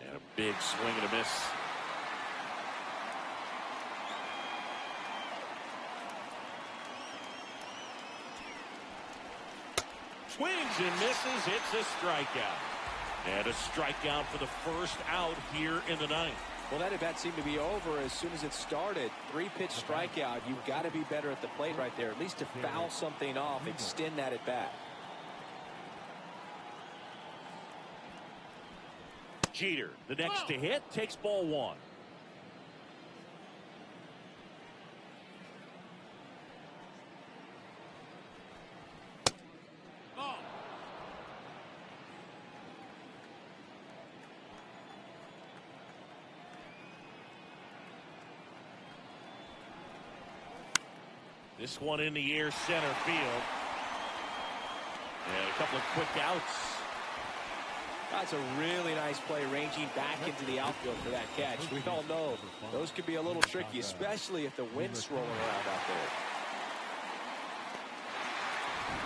A: And a big swing and a miss. Swings and misses. It's a strikeout. And a strikeout for the first out here in the 9th.
B: Well, that at bat seemed to be over as soon as it started. 3-pitch strikeout. You've got to be better at the plate right there, at least to foul something off, extend that at bat.
A: Jeter, the next to hit, takes ball 1. This one in the air, center field. And a couple of quick outs.
B: That's a really nice play, ranging back into the outfield for that catch. We all know those could be a little tricky, especially if the wind's rolling around out there.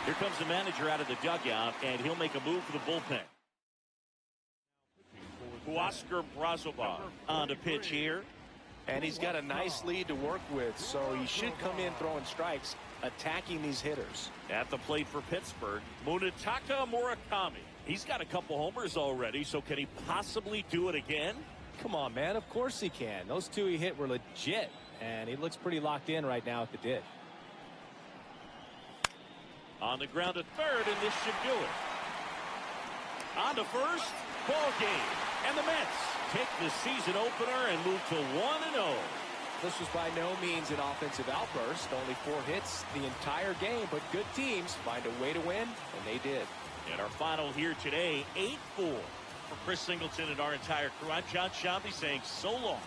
A: Here comes the manager out of the dugout, and he'll make a move for the bullpen. Oscar Brazoban on the pitch here.
B: And he's got a nice lead to work with, so he should come in throwing strikes, attacking these hitters.
A: At the plate for Pittsburgh, Munetaka Murakami. He's got a couple homers already, so can he possibly do it again?
G: Come on, man. Of course he can. Those 2 he hit were legit, and he looks pretty locked in right now at the dish.
A: On the ground at third, and this should do it. On to first, ball game. And the Mets take the season opener and move to 1-0.
B: This was by no means an offensive outburst. Only 4 hits the entire game, but good teams find a way to win, and they did.
A: And our final here today, 8-4 for Chris Singleton and our entire crew. I'm John Shambi saying so long.